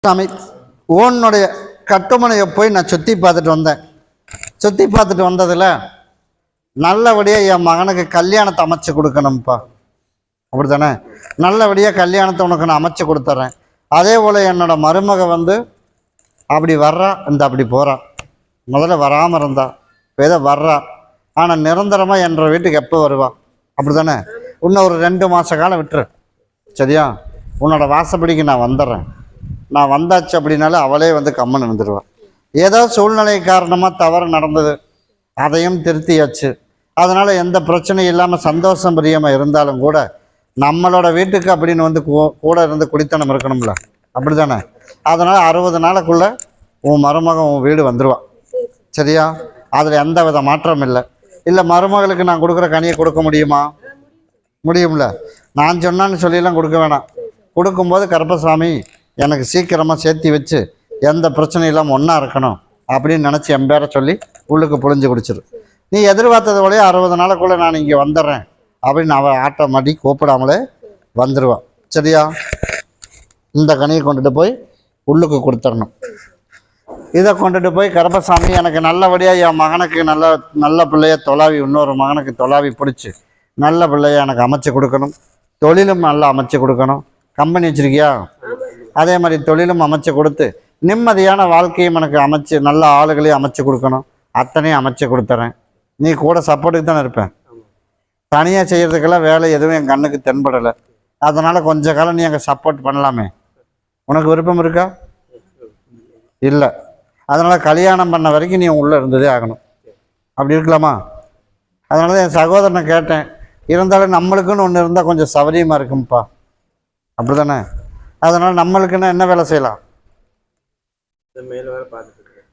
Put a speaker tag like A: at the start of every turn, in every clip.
A: சாமி, உன்னுடைய கட்டுமனையை போய் நான் சுற்றி பார்த்துட்டு வந்தேன். சுற்றி பார்த்துட்டு வந்ததில் நல்லபடியாக என் மகனுக்கு கல்யாணத்தை அமைச்சு கொடுக்கணும்ப்பா. அப்படி தானே? நல்லபடியாக கல்யாணத்தை உனக்கு நான் அமைச்சு கொடுத்துட்றேன். அதே போல் என்னோட மருமக அப்படி வர்றா, இந்த அப்படி போகிறா. முதல்ல வராமல் இருந்தா, இப்போ ஏதோ வர்றா. ஆனால் நிரந்தரமாக என்ற வீட்டுக்கு எப்போ வருவா? அப்படி தானே? இன்னும் ஒரு 2 மாத காலம் விட்டுரு, சரியா? உன்னோட வாசப்படிக்கு நான் வந்துடுறேன். நான் வந்தாச்சு அப்படின்னாலே அவளே கம்மன் இருந்துடுவாள். ஏதோ சூழ்நிலை காரணமாக தவறு நடந்தது, அதையும் திருத்தியாச்சு. அதனால் எந்த பிரச்சனையும் இல்லாமல் சந்தோஷம் பிரியமாக இருந்தாலும் கூட நம்மளோட வீட்டுக்கு அப்படின்னு கூட இருந்து குடித்தனம் இருக்கணும்ல, அப்படி தானே? அதனால் 60 நாளுக்குள்ளே உன் மருமகன் உன் வீடு வந்துடுவான், சரியா? அதில் எந்த வித மாற்றம் இல்லை. இல்லை மருமகளுக்கு நான் கொடுக்குற கனியை கொடுக்க முடியுமா? முடியும்ல. நான் சொன்னான்னு சொல்லிலாம் கொடுக்க வேணாம். கொடுக்கும்போது கருப்பசாமி எனக்கு சீக்கிரமாக சேர்த்தி வச்சு எந்த பிரச்சனையும் இல்லாமல் ஒன்றா இருக்கணும் அப்படின்னு நினச்சி என் பேரை சொல்லி உள்ளுக்கு புழிஞ்சு குடிச்சிரு. நீ எதிர்பார்த்தது போலயே 60 நாளுக்குள்ளே நான் இங்கே வந்துடுறேன் அப்படின்னு அவள் ஆட்டோமாட்டி கூப்பிடாமலே வந்துடுவான், சரியா? இந்த கனியை கொண்டுட்டு போய் உள்ளுக்கு கொடுத்துடணும். இதை கொண்டுட்டு போய் கருப்பசாமி எனக்கு நல்லபடியாக என் மகனுக்கு நல்ல பிள்ளைய தொலாவி, இன்னொரு மகனுக்கு தொலாவி பிடிச்சி நல்ல பிள்ளைய எனக்கு அமைச்சு கொடுக்கணும். தொழிலும் நல்லா அமைச்சு கொடுக்கணும். கம்பெனி வச்சுருக்கியா? அதே மாதிரி தொழிலும் அமைச்சு கொடுத்து நிம்மதியான வாழ்க்கையும் எனக்கு அமைச்சு நல்ல ஆளுகளையும் அமைச்சு கொடுக்கணும். அத்தனையும் அமைச்சு கொடுத்துறேன். நீ கூட சப்போர்ட்டுக்கு தானே இருப்பேன். தனியாக செய்கிறதுக்கெல்லாம் வேலை எதுவும் என் கண்ணுக்கு தென்படலை. அதனால் கொஞ்ச காலம் நீ அங்கே சப்போர்ட் பண்ணலாமே. உனக்கு விருப்பம் இருக்கா? இல்லை. அதனால் கல்யாணம் பண்ண வரைக்கும் நீ உள்ளே இருந்ததே ஆகணும். அப்படி இருக்கலாமா? அதனால தான் என் சகோதரனை கேட்டேன். இருந்தாலும் நம்மளுக்குன்னு ஒன்று இருந்தால் கொஞ்சம் சௌகரியமாக இருக்கும்ப்பா, அப்படி தானே? அதனால் நம்மளுக்குன்னா என்ன வேலை செய்யலாம்?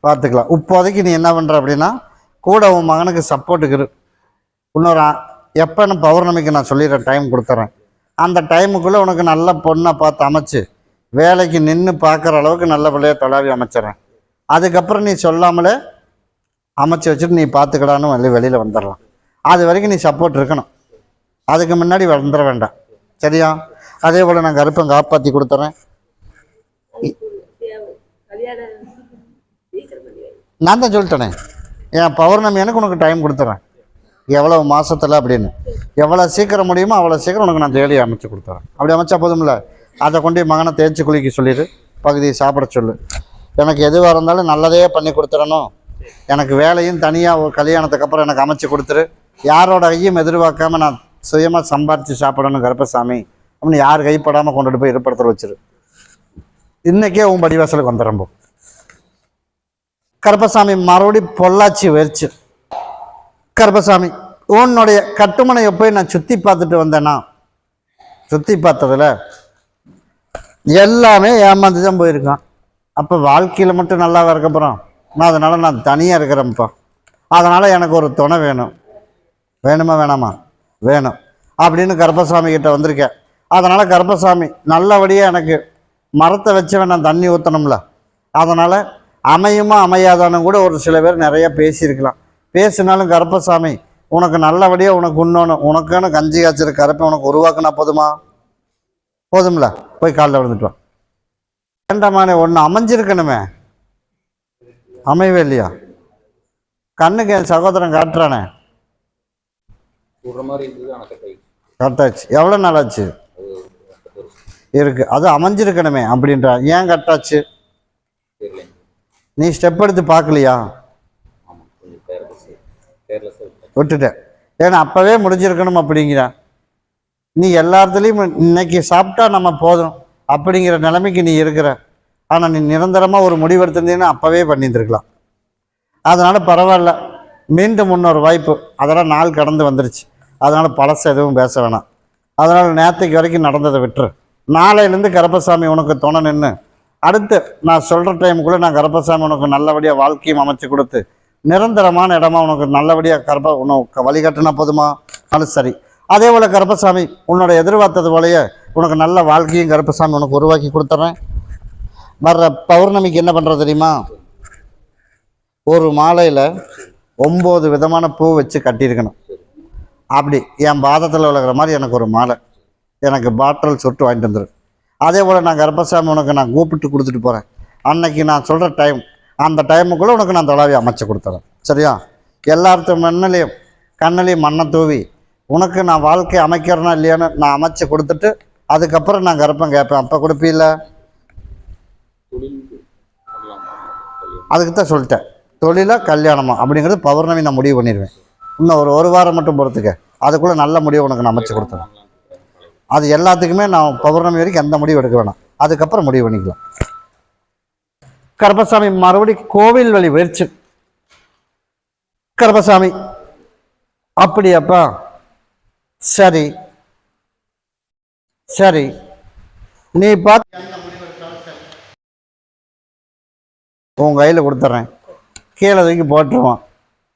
A: பார்த்துக்கலாம். இப்போதைக்கு நீ என்ன பண்ணுற அப்படின்னா, கூட உன் மகனுக்கு சப்போர்ட்டுக்கு இரு. இன்னொரு எப்போன்னு பௌர்ணமிக்கு நான் சொல்லிடுறேன், டைம் கொடுத்துட்றேன். அந்த டைமுக்குள்ளே உனக்கு நல்ல பொண்ணை பார்த்து அமைச்சு வேலைக்கு நின்று பார்க்குற அளவுக்கு நல்ல பிள்ளைய தொலாவி அமைச்சிட்றேன். அதுக்கப்புறம் நீ சொல்லாமலே அமைச்சு வச்சுட்டு நீ பார்த்துக்கடான்னு வெளியில் வந்துடலாம். அது வரைக்கும் நீ சப்போர்ட் இருக்கணும். அதுக்கு முன்னாடி வந்துட வேண்டாம், சரியா? அதே போல் நான் கருப்பை காப்பாற்றி கொடுத்துட்றேன். நான் தான் சொல்லிட்டேனே, என் பௌர்ணமி எனக்கு உனக்கு டைம் கொடுத்துட்றேன். எவ்வளோ மாதத்தில் அப்படின்னு எவ்வளோ சீக்கிரம் முடியுமோ அவ்வளோ சீக்கிரம் உனக்கு நான் தேடி அமைச்சு கொடுத்துறேன். அப்படி அமைச்சா போதும்ல. அதை கொண்டு மகனை தேய்ச்சி குளிக்க சொல்லிடு, பகுதியை சாப்பிட சொல்லு. எனக்கு எதுவாக இருந்தாலும் நல்லதே பண்ணி கொடுத்துடணும். எனக்கு வேலையும் தனியாக ஒரு கல்யாணத்துக்கு அப்புறம் எனக்கு அமைச்சு கொடுத்துரு. யாரோட கையும் எதிர்பார்க்காம நான் சுயமாக சம்பாரித்து சாப்பிடணும் கருப்பசாமி அப்படின்னு யார் கைப்படாமல் கொண்டுட்டு போய் இருப்படத்தில் வச்சிரு. இன்றைக்கே உன் படிவாசலுக்கு வந்துடுறம்போ. கருப்பசாமி மறுபடி பொள்ளாச்சி வச்சு, கருப்பசாமி உன்னுடைய கட்டுமனையை போய் நான் சுற்றி பார்த்துட்டு வந்தேன்னா, சுற்றி பார்த்ததில் எல்லாமே ஏமாந்து தான் போயிருக்கான். அப்போ வாழ்க்கையில் மட்டும் நல்லா இருக்கப்புறம் அதனால் நான் தனியாக இருக்கிறேன்ப்பா. அதனால் எனக்கு ஒரு துணை வேணும். வேணுமா வேணாமா? வேணும் அப்படின்னு கருப்பசாமி கிட்ட வந்திருக்கேன். அதனால் கருப்பசாமி நல்லபடியாக எனக்கு மரத்தை வச்சவன் நான் தண்ணி ஊற்றணும்ல. அதனால் அமையுமா அமையாதானும் கூட ஒரு சில பேர் நிறைய பேசியிருக்கலாம். பேசினாலும் கருப்பசாமி உனக்கு நல்லபடியாக உனக்கு உனக்குன்னு கஞ்சி காய்ச்சிற கருப்பை உனக்கு உருவாக்குனா போதுமா? போதும்ல. போய் காலில் விழுந்துட்டு வா. வேண்டாமானே, ஒன்று அமைஞ்சிருக்கணுமே, அமையவே இல்லையா? கண்ணுக்கு என் சகோதரன் காட்டுறானே, கட்டாச்சு. எவ்வளோ நாள் ஆச்சு இருக்கு? அது அமைஞ்சிருக்கணுமே அப்படின்றா. ஏன் கட்டாச்சு? நீ ஸ்டெப் எடுத்து பார்க்கலையா? விட்டுட்டேன். ஏன்னா அப்போவே முடிஞ்சிருக்கணும் அப்படிங்கிற. நீ எல்லாத்துலேயும் இன்னைக்கு சாப்பிட்டா நம்ம போதும் அப்படிங்கிற நிலைமைக்கு நீ இருக்கிற. ஆனால் நீ நிரந்தரமாக ஒரு முடிவெடுத்திருந்தீங்கன்னா அப்போவே பண்ணியிருந்துருக்கலாம். அதனால் பரவாயில்ல, மீண்டும் இன்னொரு வாய்ப்பு. அதெல்லாம் நாள் கடந்து வந்துருச்சு. அதனால் பழச எதுவும் பேச வேணாம். அதனால் நேற்றுக்கு வரைக்கும் நடந்ததை விட்டுரு. நாளையிலேருந்து கருப்பசாமி உனக்கு துணை நின்று அடுத்து நான் சொல்கிற டைமுக்குள்ளே நான் கருப்பசாமி உனக்கு நல்லபடியாக வாழ்க்கையும் அமைச்சு கொடுத்து நிரந்தரமான இடமா உனக்கு நல்லபடியாக உனக்கு வழிகாட்டினா போதுமா? அது சரி. அதே போல் கருப்பசாமி உன்னோட எதிர்பார்த்தது போலயே உனக்கு நல்ல வாழ்க்கையும் கருப்பசாமி உனக்கு உருவாக்கி கொடுத்துட்றேன். வர்ற பௌர்ணமிக்கு என்ன பண்ணுறது தெரியுமா? ஒரு மாலையில் 9 விதமான பூ வச்சு கட்டியிருக்கணும். அப்படி என் பாதத்தில் விழுகிற மாதிரி எனக்கு ஒரு மாலை, எனக்கு பாட்டில் சுட்டு வாங்கிட்டு வந்துடும். அதே போல் நான் கர்ப்பசாமி உனக்கு நான் கூப்பிட்டு கொடுத்துட்டு போகிறேன். அன்னைக்கு நான் சொல்கிற டைம், அந்த டைமுக்குள்ளே உனக்கு நான் தொலாவி அமைச்சு கொடுத்துறேன். சரியா? எல்லாத்து மண்ணிலையும் கண்ணிலையும் மண்ணை தூவி உனக்கு நான் வாழ்க்கை அமைக்கிறேன்னா இல்லையான்னு நான் அமைச்சு கொடுத்துட்டு அதுக்கப்புறம் நான் கர்ப்பம் கேட்பேன். அப்போ கொடுப்பீல்ல? அதுக்கு தான் சொல்லிட்டேன், தொழிலாக கல்யாணமா அப்படிங்கிறது பௌர்ணமி நான் முடிவு பண்ணிடுவேன். இன்னும் ஒரு வாரம் மட்டும் பொறுத்துக்க, அதுக்குள்ளே நல்ல முடிவு உனக்கு நான் அமைச்சு கொடுத்துறேன். அது எல்லாத்துக்குமே நான் பௌர்ணமி வரைக்கும் எந்த முடிவு எடுக்க வேணாம், அதுக்கப்புறம் முடிவு பண்ணிக்கலாம். கர்ப்பசாமி மறுபடி கோவில் வழி போயிடுச்சு. கர்ப்பசாமி அப்படியாப்பா, சரி சரி, நீ பார்த்து உன் கையில் கொடுத்துட்றேன், கீழே தூக்கி போட்டுருவான்,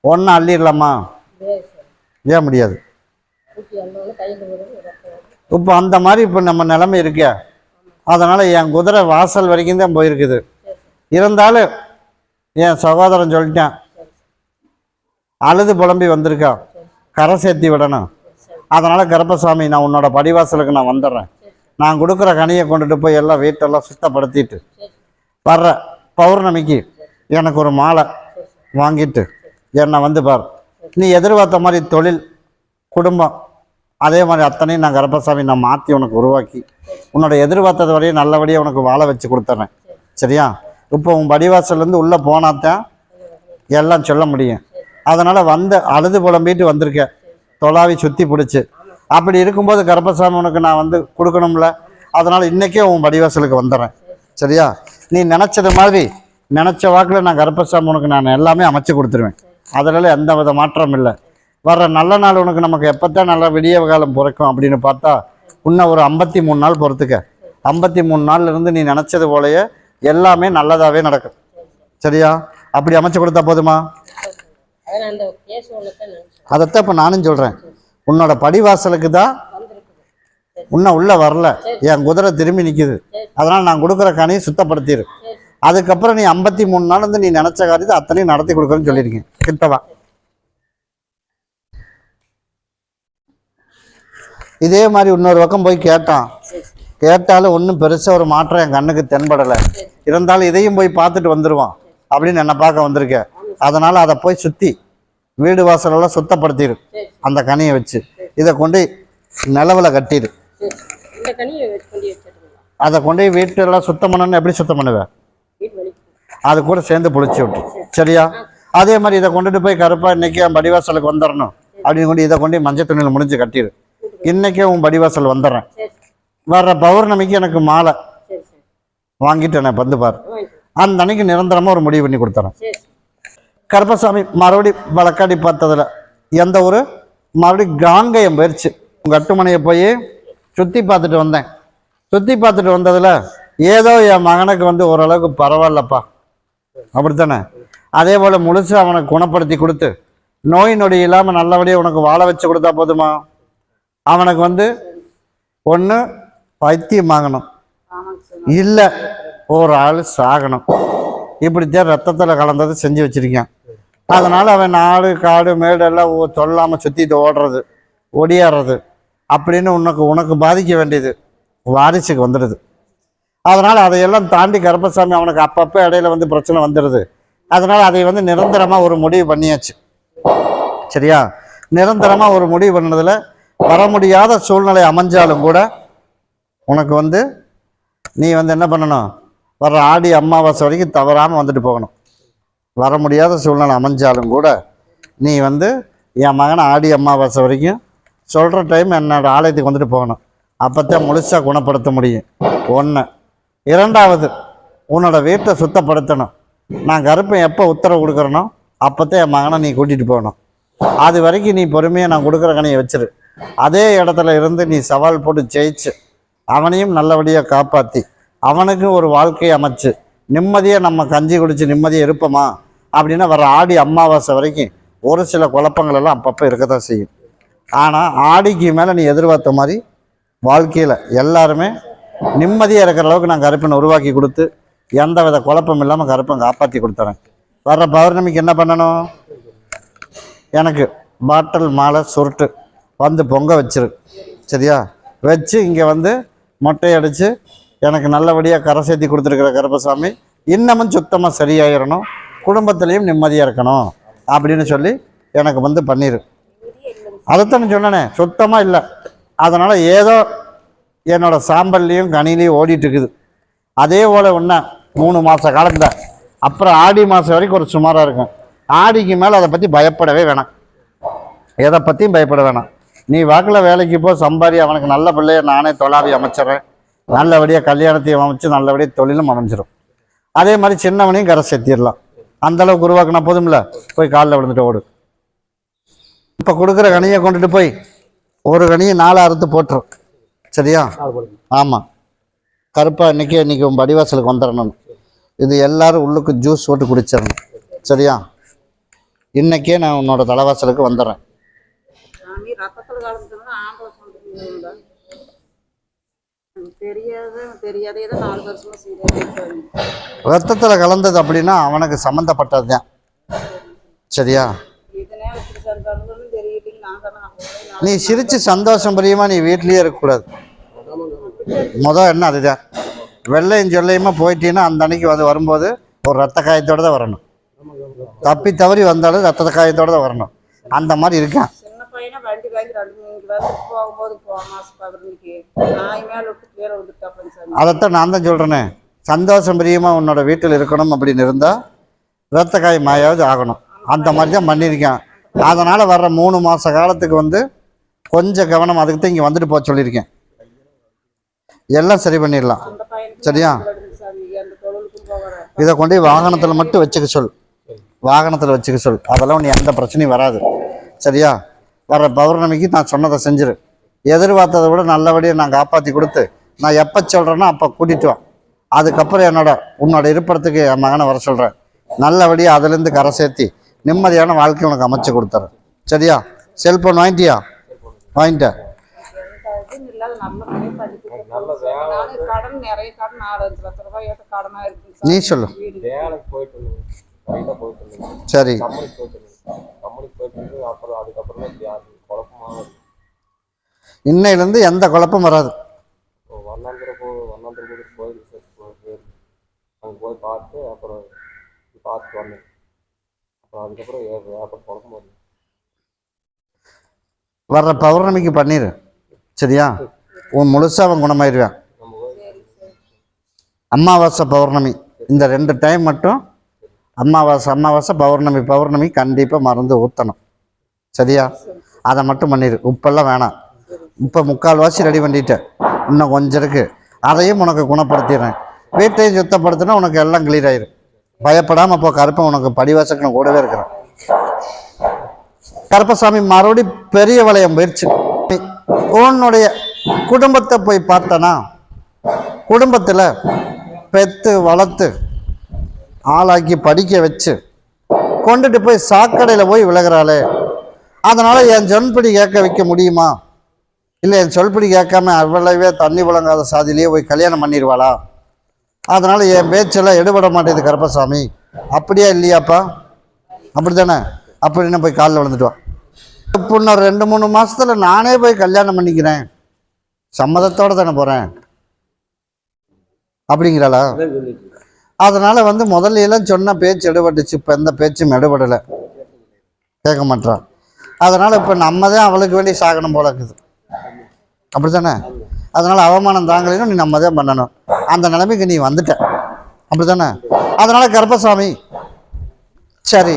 A: ஒன்றும் அள்ளிடலாமா? ஏன் முடியாது? இப்போ அந்த மாதிரி இப்போ நம்ம நிலைமை இருக்க, அதனால் என் குதிரை வாசல் வரைக்கும் தான் போயிருக்குது. இருந்தாலும் என் சகோதரன் சொல்லிட்டேன், அழுது புலம்பி வந்திருக்கான், கரை சேர்த்தி விடணும். அதனால் கர்ப்பசாமி நான் உன்னோட படிவாசலுக்கு நான் வந்துடுறேன். நான் கொடுக்குற கனியை கொண்டுட்டு போய் எல்லாம் வீட்டெல்லாம் சுத்தப்படுத்திட்டு வர்ற பௌர்ணமிக்கு எனக்கு ஒரு மாலை வாங்கிட்டு என்னை வந்து பார். நீ எதிர்பார்த்த மாதிரி தொழில், குடும்பம், அதே மாதிரி அத்தனையும் நான் கர்ப்பசாமி நான் மாற்றி உனக்கு உருவாக்கி உன்னோட எதிர்பார்த்தது வரையும் நல்லபடியாக உனக்கு வாழ வச்சு கொடுத்துட்றேன். சரியா? இப்போ உன் படிவாசல்லேருந்து உள்ளே போனாத்தான் எல்லாம் சொல்ல முடியும். அதனால் வந்து அழுது புலம்பிட்டு வந்திருக்க, தொலாவி சுற்றி பிடிச்சி. அப்படி இருக்கும்போது கர்ப்பசாமி உனக்கு நான் வந்து கொடுக்கணும்ல, அதனால் இன்றைக்கே உன் படிவாசலுக்கு வந்துடுறேன். சரியா? நீ நினச்சது மாதிரி நினச்ச வாக்கில் நான் கர்ப்பசாமி உனக்கு நான் எல்லாமே அமைச்சு கொடுத்துருவேன். அதனால எந்த வித மாற்றம் இல்லை. வர்ற நல்ல நாள் உனக்கு நமக்கு எப்போத்தான் நல்ல விடிய காலம் பிறக்கும் அப்படின்னு பார்த்தா இன்னும் ஒரு 53 நாள் பொறுத்துக்க. 53 நாள்லேருந்து நீ நினச்சது போலயே எல்லாமே நல்லதாகவே நடக்கும். சரியா? அப்படி அமைச்சு கொடுத்தா போதுமா? அதைத்தான் இப்போ நானும் சொல்கிறேன், உன்னோட படிவாசலுக்கு தான் இன்னும் உள்ளே வரல, என் குதிரை திரும்பி நிற்கிது. அதனால் நான் கொடுக்குற கனியை சுத்தப்படுத்திடு. அதுக்கப்புறம் நீ 53 நாள் வந்து நீ நினச்ச காரியத்தை அத்தனையும் நடத்தி கொடுக்குறேன்னு சொல்லியிருக்கேன். கிட்டவா? இதே மாதிரி இன்னொரு பக்கம் போய் கேட்டாலும் ஒன்றும் பெருசாக ஒரு மாற்றம் என் கண்ணுக்கு தென்படலை. இருந்தாலும் இதையும் போய் பார்த்துட்டு வந்துடுவான் அப்படின்னு என்னை பார்க்க வந்திருக்கேன். அதனால் அதை போய் சுற்றி வீடு வாசலெல்லாம் சுத்தப்படுத்திடு. அந்த கனியை வச்சு இதை கொண்டு நிலவில் கட்டிடு. அதை கொண்டு வீட்டெல்லாம் சுத்தம் பண்ணணும்னு எப்படி சுத்தம் பண்ணுவேன்? அது கூட சேர்ந்து புளிச்சு விட்டு. சரியா? அதே மாதிரி இதை கொண்டுட்டு போய் கருப்பாக இன்றைக்கி என் படிவாசலுக்கு வந்துடணும் அப்படின்னு கொண்டு இதை கொண்டு மஞ்சள் துணியில் முடிஞ்சு கட்டிடு. இன்றைக்கே உன் படிவாசல் வந்துடுறேன். வர்ற பௌர்ணமிக்கு எனக்கு மாலை வாங்கிட்டு என்னை வந்து பாரு. அந்த அன்னைக்கு நிரந்தரமாக ஒரு முடிவு பண்ணி கொடுத்துறேன். கர்ப்பசாமி மறுபடி வழக்காடி பார்த்ததில் எந்த ஒரு மறுபடி காங்கயம் போயிடுச்சு. உங்கள் கட்டுமனையை போய் சுற்றி பார்த்துட்டு வந்தேன். சுற்றி பார்த்துட்டு வந்ததில் ஏதோ என் மகனுக்கு வந்து ஓரளவுக்கு பரவாயில்லப்பா, அப்படித்தானே? அதே போல் முழுசு அவனுக்கு குணப்படுத்தி கொடுத்து நோய் நொடி இல்லாமல் நல்லபடியாக உனக்கு வாழ வச்சு கொடுத்தா போதுமா? அவனுக்கு வந்து ஒன்று வைத்தியம் வாங்கணும், இல்லை ஒரு ஆள் சாகணும். இப்படித்தான் ரத்தத்தில் கலந்தது செஞ்சு வச்சுருக்கேன். அதனால் அவன் நாடு காடு மேடு எல்லாம் சொல்லாமல் சுற்றிட்டு ஓடுறது ஒடியாடுறது அப்படின்னு உனக்கு பாதிக்க வேண்டியது வாரிசுக்கு வந்துடுது. அதனால் அதையெல்லாம் தாண்டி கர்ப்பசாமி அவனுக்கு அப்பப்போ இடையில வந்து பிரச்சனை வந்துடுது. அதனால் அதை வந்து நிரந்தரமாக ஒரு முடிவு பண்ணியாச்சு. சரியா? நிரந்தரமாக ஒரு முடிவு பண்ணதில் வர முடியாத சூழ்நிலை அமைஞ்சாலும் கூட உனக்கு வந்து நீ வந்து என்ன பண்ணணும், வர்ற ஆடி அமாவாசை வரைக்கும் தவறாமல் வந்துட்டு போகணும். வர முடியாத சூழ்நிலை அமைஞ்சாலும் கூட நீ வந்து என் மகனை ஆடி அமாவாசை வரைக்கும் சொல்கிற டைம் என்னோட ஆலயத்துக்கு வந்துட்டு போகணும். அப்போத்தான் முழுசாக குணப்படுத்த முடியும். ஒன்று. இரண்டாவது, உன்னோட வீட்டை சுத்தப்படுத்தணும். நான் கருப்பன் எப்போ உத்தரவு கொடுக்குறனோ அப்போத்தான் என் மகனை நீ கூட்டிகிட்டு போகணும். அது வரைக்கும் நீ பொறுமையாக நான் கொடுக்குற கனியை வச்சிரு. அதே இடத்துல இருந்து நீ சவால் போட்டு ஜெயிச்சு அவனையும் நல்லபடியாக காப்பாற்றி அவனுக்கு ஒரு வாழ்க்கையை அமைச்சு நிம்மதியாக நம்ம கஞ்சி குடித்து நிம்மதியாக இருப்போமா அப்படின்னா வர ஆடி அமாவாசை வரைக்கும் ஒரு சில குழப்பங்கள் எல்லாம் அப்பப்போ இருக்கத்தான் செய்யும். ஆனால் ஆடிக்கு மேலே நீ எதிர்பார்த்த மாதிரி வாழ்க்கையில் எல்லாருமே நிம்மதியாக இருக்கிற அளவுக்கு நான் கருப்பனை உருவாக்கி கொடுத்து எந்த வித குழப்பம் இல்லாமல் கருப்பன் காப்பாற்றி கொடுத்துறேன். வர்ற பௌர்ணமிக்கு என்ன பண்ணணும், எனக்கு பாட்டில் மாலை சுருட்டு வந்து பொங்க வச்சிரு. சரியா? வச்சு இங்கே வந்து மொட்டை அடித்து எனக்கு நல்லபடியாக கரை சேர்த்தி கொடுத்துருக்குற கருப்பசாமி இன்னமும் சுத்தமாக சரியாயிடணும், குடும்பத்துலேயும் நிம்மதியாக இருக்கணும் அப்படின்னு சொல்லி எனக்கு வந்து பண்ணிடு. அதைத்தான் சொன்னேனே, சுத்தமாக இல்லை. அதனால் ஏதோ என்னோடய சாம்பல்லையும் கனிலையும் ஓடிட்டு இருக்குது. அதே போல் ஒன்றா 3 மாத காலத்தில் அப்புறம் ஆடி மாதம் வரைக்கும் ஒரு சுமாராக இருக்கும். ஆடிக்கு மேலே அதை பற்றி பயப்படவே வேணாம், எதை பற்றியும் பயப்பட வேணாம். நீ வாக்கில் வேலைக்கு போ, சம்பாரி, அவனுக்கு நல்ல பிள்ளைய நானே தொலாவி அமைச்சிட்றேன், நல்லபடியாக கல்யாணத்தையும் அமைச்சு நல்லபடியாக தொழிலும் அமைஞ்சிடும். அதே மாதிரி சின்னவனையும் கரை சேர்த்திடலாம். அந்தளவுக்கு உருவாக்குனா போதும்ல, போய் காலில் விழுந்துட்டு ஓடு. இப்போ கொடுக்குற கனியை கொண்டுட்டு போய் ஒரு கனியை 4 அறுத்து போட்டுரும், சரியா? ஆமாம், கருப்பாக இன்றைக்கி உன் படிவாசலுக்கு வந்துடணும். இது எல்லோரும் உள்ளுக்கு ஜூஸ் போட்டு குடிச்சிடணும், சரியா? இன்றைக்கே நான் உன்னோட தலைவாசலுக்கு வந்துடுறேன். ரத்தத்தில் கலந்தது அப்படின்னா அவனுக்கு சம்மந்தப்பட்டது தான், சரியா? நீ சிரித்து சந்தோஷம் புரியுமா? நீ வீட்லேயே இருக்கக்கூடாது. என்ன அதுதான், வெள்ளையும் சொல்லையுமா போயிட்டீங்கன்னா அந்த அன்னைக்கு வரும்போது ஒரு ரத்த காயத்தோடு தான் வரணும். தப்பி தவறி வந்தாலும் ரத்த காயத்தோடு தான் வரணும். அந்த மாதிரி இருக்கான். அதைத்தான் நான் தான் சொல்கிறேனே, சந்தோஷம் பிரியமாக உன்னோட வீட்டில் இருக்கணும் அப்படின்னு இருந்தால் ரத்த காயம் மாயாவது ஆகணும். அந்த மாதிரி தான் பண்ணியிருக்கேன். அதனால் வர்ற 3 மாத காலத்துக்கு கொஞ்சம் கவனம், அதுக்கு தான் இங்கே வந்துட்டு போக சொல்லியிருக்கேன். எல்லாம் சரி பண்ணிடலாம், சரியா? இதை கொண்டு வாகனத்தில் மட்டும் வச்சுக்க சொல், வாகனத்தில் வச்சுக்க சொல். அதெல்லாம் நீ எந்த பிரச்சனையும் வராது, சரியா? வர்ற பௌர்ணமிக்கு நான் சொன்னதை செஞ்சிரு. எதிர்பார்த்ததை விட நல்லபடியாக நான் காப்பாற்றி கொடுத்து நான் எப்போ சொல்கிறேன்னா அப்போ கூட்டிகிட்டு வா. அதுக்கப்புறம் உன்னோட இருப்பிடத்துக்கு என் மகனை வர சொல்கிறேன். நல்லபடியாக அதுலேருந்து கரை சேர்த்தி நிம்மதியான வாழ்க்கை உனக்கு அமைச்சு கொடுத்துறேன், சரியா? செல்ஃபோன் வாங்கிட்டியா? வாங்கிட்டேன். நீ சொல்லு. சரி, இன்னையிலேருந்து எந்த குழப்பம் வராது. வர்ற பௌர்ணமிக்கு பண்ணிடு, சரியா? உன் முழுசாக அவன் குணமாயிருவான். அமாவாசை பௌர்ணமி இந்த 2 டைம் மட்டும், அமாவாசை பௌர்ணமி கண்டிப்பாக மருந்து ஊற்றணும், சரியா? அதை மட்டும் பண்ணிடு. உப்பெல்லாம் வேணாம். இப்போ 3/4 ரெடி பண்ணிட்டேன், இன்னும் கொஞ்சம் இருக்குது. அதையும் உனக்கு குணப்படுத்திடுறேன். வீட்டையும் சுத்தப்படுத்தினா உனக்கு எல்லாம் கிளியர் ஆயிடும். பயப்படாமல் இப்போ கருப்பை உனக்கு படிவாசக்கு நான் கூடவே இருக்கிறேன். கருப்பசாமி மறுபடி பெரிய வளையம் போயிடுச்சு. உன்னுடைய குடும்பத்தை போய் பார்த்தனா, குடும்பத்தில் பெற்று வளர்த்து ஆளாக்கி படிக்க வச்சு கொண்டுட்டு போய் சாக்கடையில் போய் விலகிறாளே, அதனால் என் சொன்படி கேட்க வைக்க முடியுமா? இல்லை என் சொல்படி கேட்காம அவ்வளவே தண்ணி புழங்காத சாதியிலேயே போய் கல்யாணம் பண்ணிடுவாளா? அதனால் என் பேச்செல்லாம் எடுபட மாட்டேது கருப்பசாமி. அப்படியா இல்லையாப்பா? அப்படி தானே? அப்படின்னு போய் காலில் விழுந்துட்டுவான். இப்போ இன்னும் 2-3 மாதத்தில் நானே போய் கல்யாணம் பண்ணிக்கிறேன், சம்மதத்தோடு தானே போகிறேன் அப்படிங்கிறாளா? அதனால் முதல்ல எல்லாம் சொன்ன பேச்சு எடுபட்டுச்சு. இப்போ எந்த பேச்சும் எடுபடலை, கேட்க மாட்டான். அதனால் இப்போ நம்ம தான் அவளுக்கு வேண்டி சாகனம் போல இருக்குது, அப்படி தானே? அதனால் அவமானம் தாங்கலைன்னு நீ நம்ம தான் பண்ணணும். அந்த நிலைமைக்கு நீ வந்துட்ட, அப்படி தானே? அதனால் கருப்பசாமி சரி,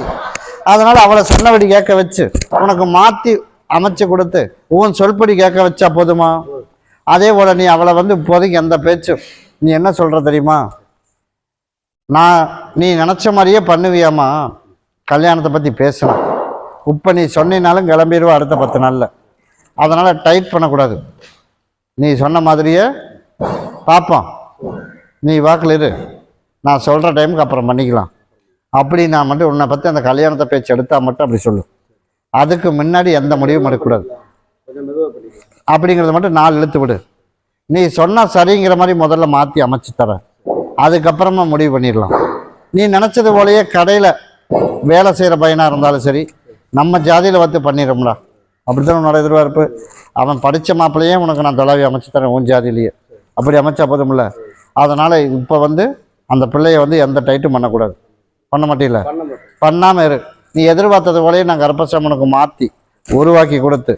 A: அதனால் அவளை சொன்னபடி கேட்க வச்சு உனக்கு மாற்றி அமைச்சு கொடுத்து உன் சொல்படி கேட்க வச்சா போதுமா? அதே போல் நீ அவளை இப்போதைக்கு எந்த பேச்சும் நீ என்ன சொல்கிற தெரியுமா? நீ நினச்ச மாதிரியே பண்ணுவியாமா? கல்யாணத்தை பற்றி பேசணும். இப்போ நீ சொன்னினாலும் கிளம்பிடுவா அடுத்த 10 நாளில். அதனால் டைட் பண்ணக்கூடாது. நீ சொன்ன மாதிரியே பார்ப்போம், நீ வாக்கில் இரு, நான் சொல்கிற டைமுக்கு அப்புறம் பண்ணிக்கலாம். அப்படி நான் மட்டும் உன்னை பற்றி அந்த கல்யாணத்தை பேச்சு எடுத்தால் மட்டும் அப்படி சொல்லு. அதுக்கு முன்னாடி எந்த முடிவும் எடுக்கக்கூடாது அப்படிங்கிறத மட்டும் 4 இழுத்து விடு. நீ சொன்னால் சரிங்கிற மாதிரி முதல்ல மாற்றி அமைச்சு தர, அதுக்கப்புறமா முடிவு பண்ணிடலாம். நீ நினச்சது போலயே கடையில் வேலை செய்கிற பையனாக இருந்தாலும் சரி, நம்ம ஜாதியில் பண்ணிடும்ல, அப்படித்தான் உன்னோட எதிர்பார்ப்பு. அவன் படித்த மாப்பிள்ளையே உனக்கு நான் தொலைவி அமைச்சு தரேன் உன் ஜாதியிலேயே. அப்படி அமைச்சா போதும்ல. அதனால் இப்போ வந்து அந்த பிள்ளைய வந்து எந்த டைட்டும் பண்ணக்கூடாது. பண்ண மாட்டீங்கள? பண்ணாமல் இரு. நீ எதிர்பார்த்தது போலயே நான் கர்ப்பசாமி உனக்கு மாற்றி உருவாக்கி கொடுத்து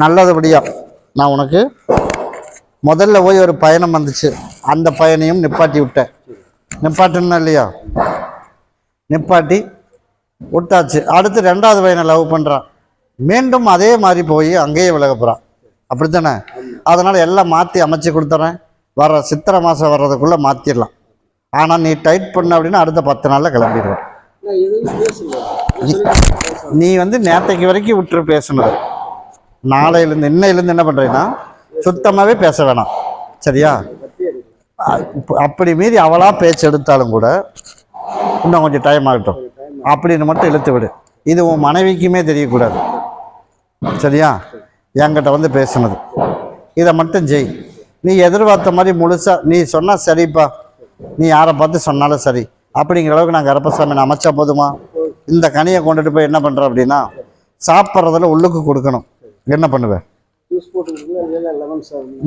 A: நல்லதுபடியாக நான் உனக்கு முதல்ல போய் ஒரு பயணம் வந்துச்சு, அந்த பயனையும் நிப்பாட்டி விட்டேன். நிப்பாட்டுன்னா இல்லையா? நிப்பாட்டி விட்டாச்சு. அடுத்து 2வது பையனை லவ் பண்ணுறான், மீண்டும் அதே மாதிரி போய் அங்கேயே விலக போகிறான். அப்படித்தானே? அதனால் எல்லாம் மாற்றி அமைச்சு கொடுத்துறேன். வர சித்திரை மாதம் வர்றதுக்குள்ளே மாற்றிடலாம். ஆனால் நீ டைட் பண்ண அப்படின்னா அடுத்த 10 நாளில் கிளம்பிடுவேன். நீ வந்து நேற்றைக்கு வரைக்கும் விட்டுரு பேசுனது. நாளையிலேருந்து இன்னையிலேருந்து என்ன பண்ணுறீங்கன்னா சுத்தமாகவே பேச வேணாம். சரியா? அப்படி மீறி அவளாக பேச்சு எடுத்தாலும் கூட இன்னும் கொஞ்சம் டைம் ஆகட்டும் அப்படின்னு மட்டும் இழுத்து விடு. இது உன் மனைவிக்குமே தெரியக்கூடாது. சரியா? என்கிட்ட வந்து பேசுனது இதை மட்டும் செய். நீ எதிர்பார்த்த மாதிரி முழுசாக நீ சொன்னால் சரிப்பா, நீ யாரை பார்த்து சொன்னாலும் சரி அப்படிங்கிற அளவுக்கு நான் கர்ப்பசாமி நான் அமைச்சா போதுமா? இந்த கனியை கொண்டுட்டு போய் என்ன பண்ணுற அப்படின்னா சாப்பிட்றதுல உள்ளுக்கு கொடுக்கணும். என்ன பண்ணுவேன்?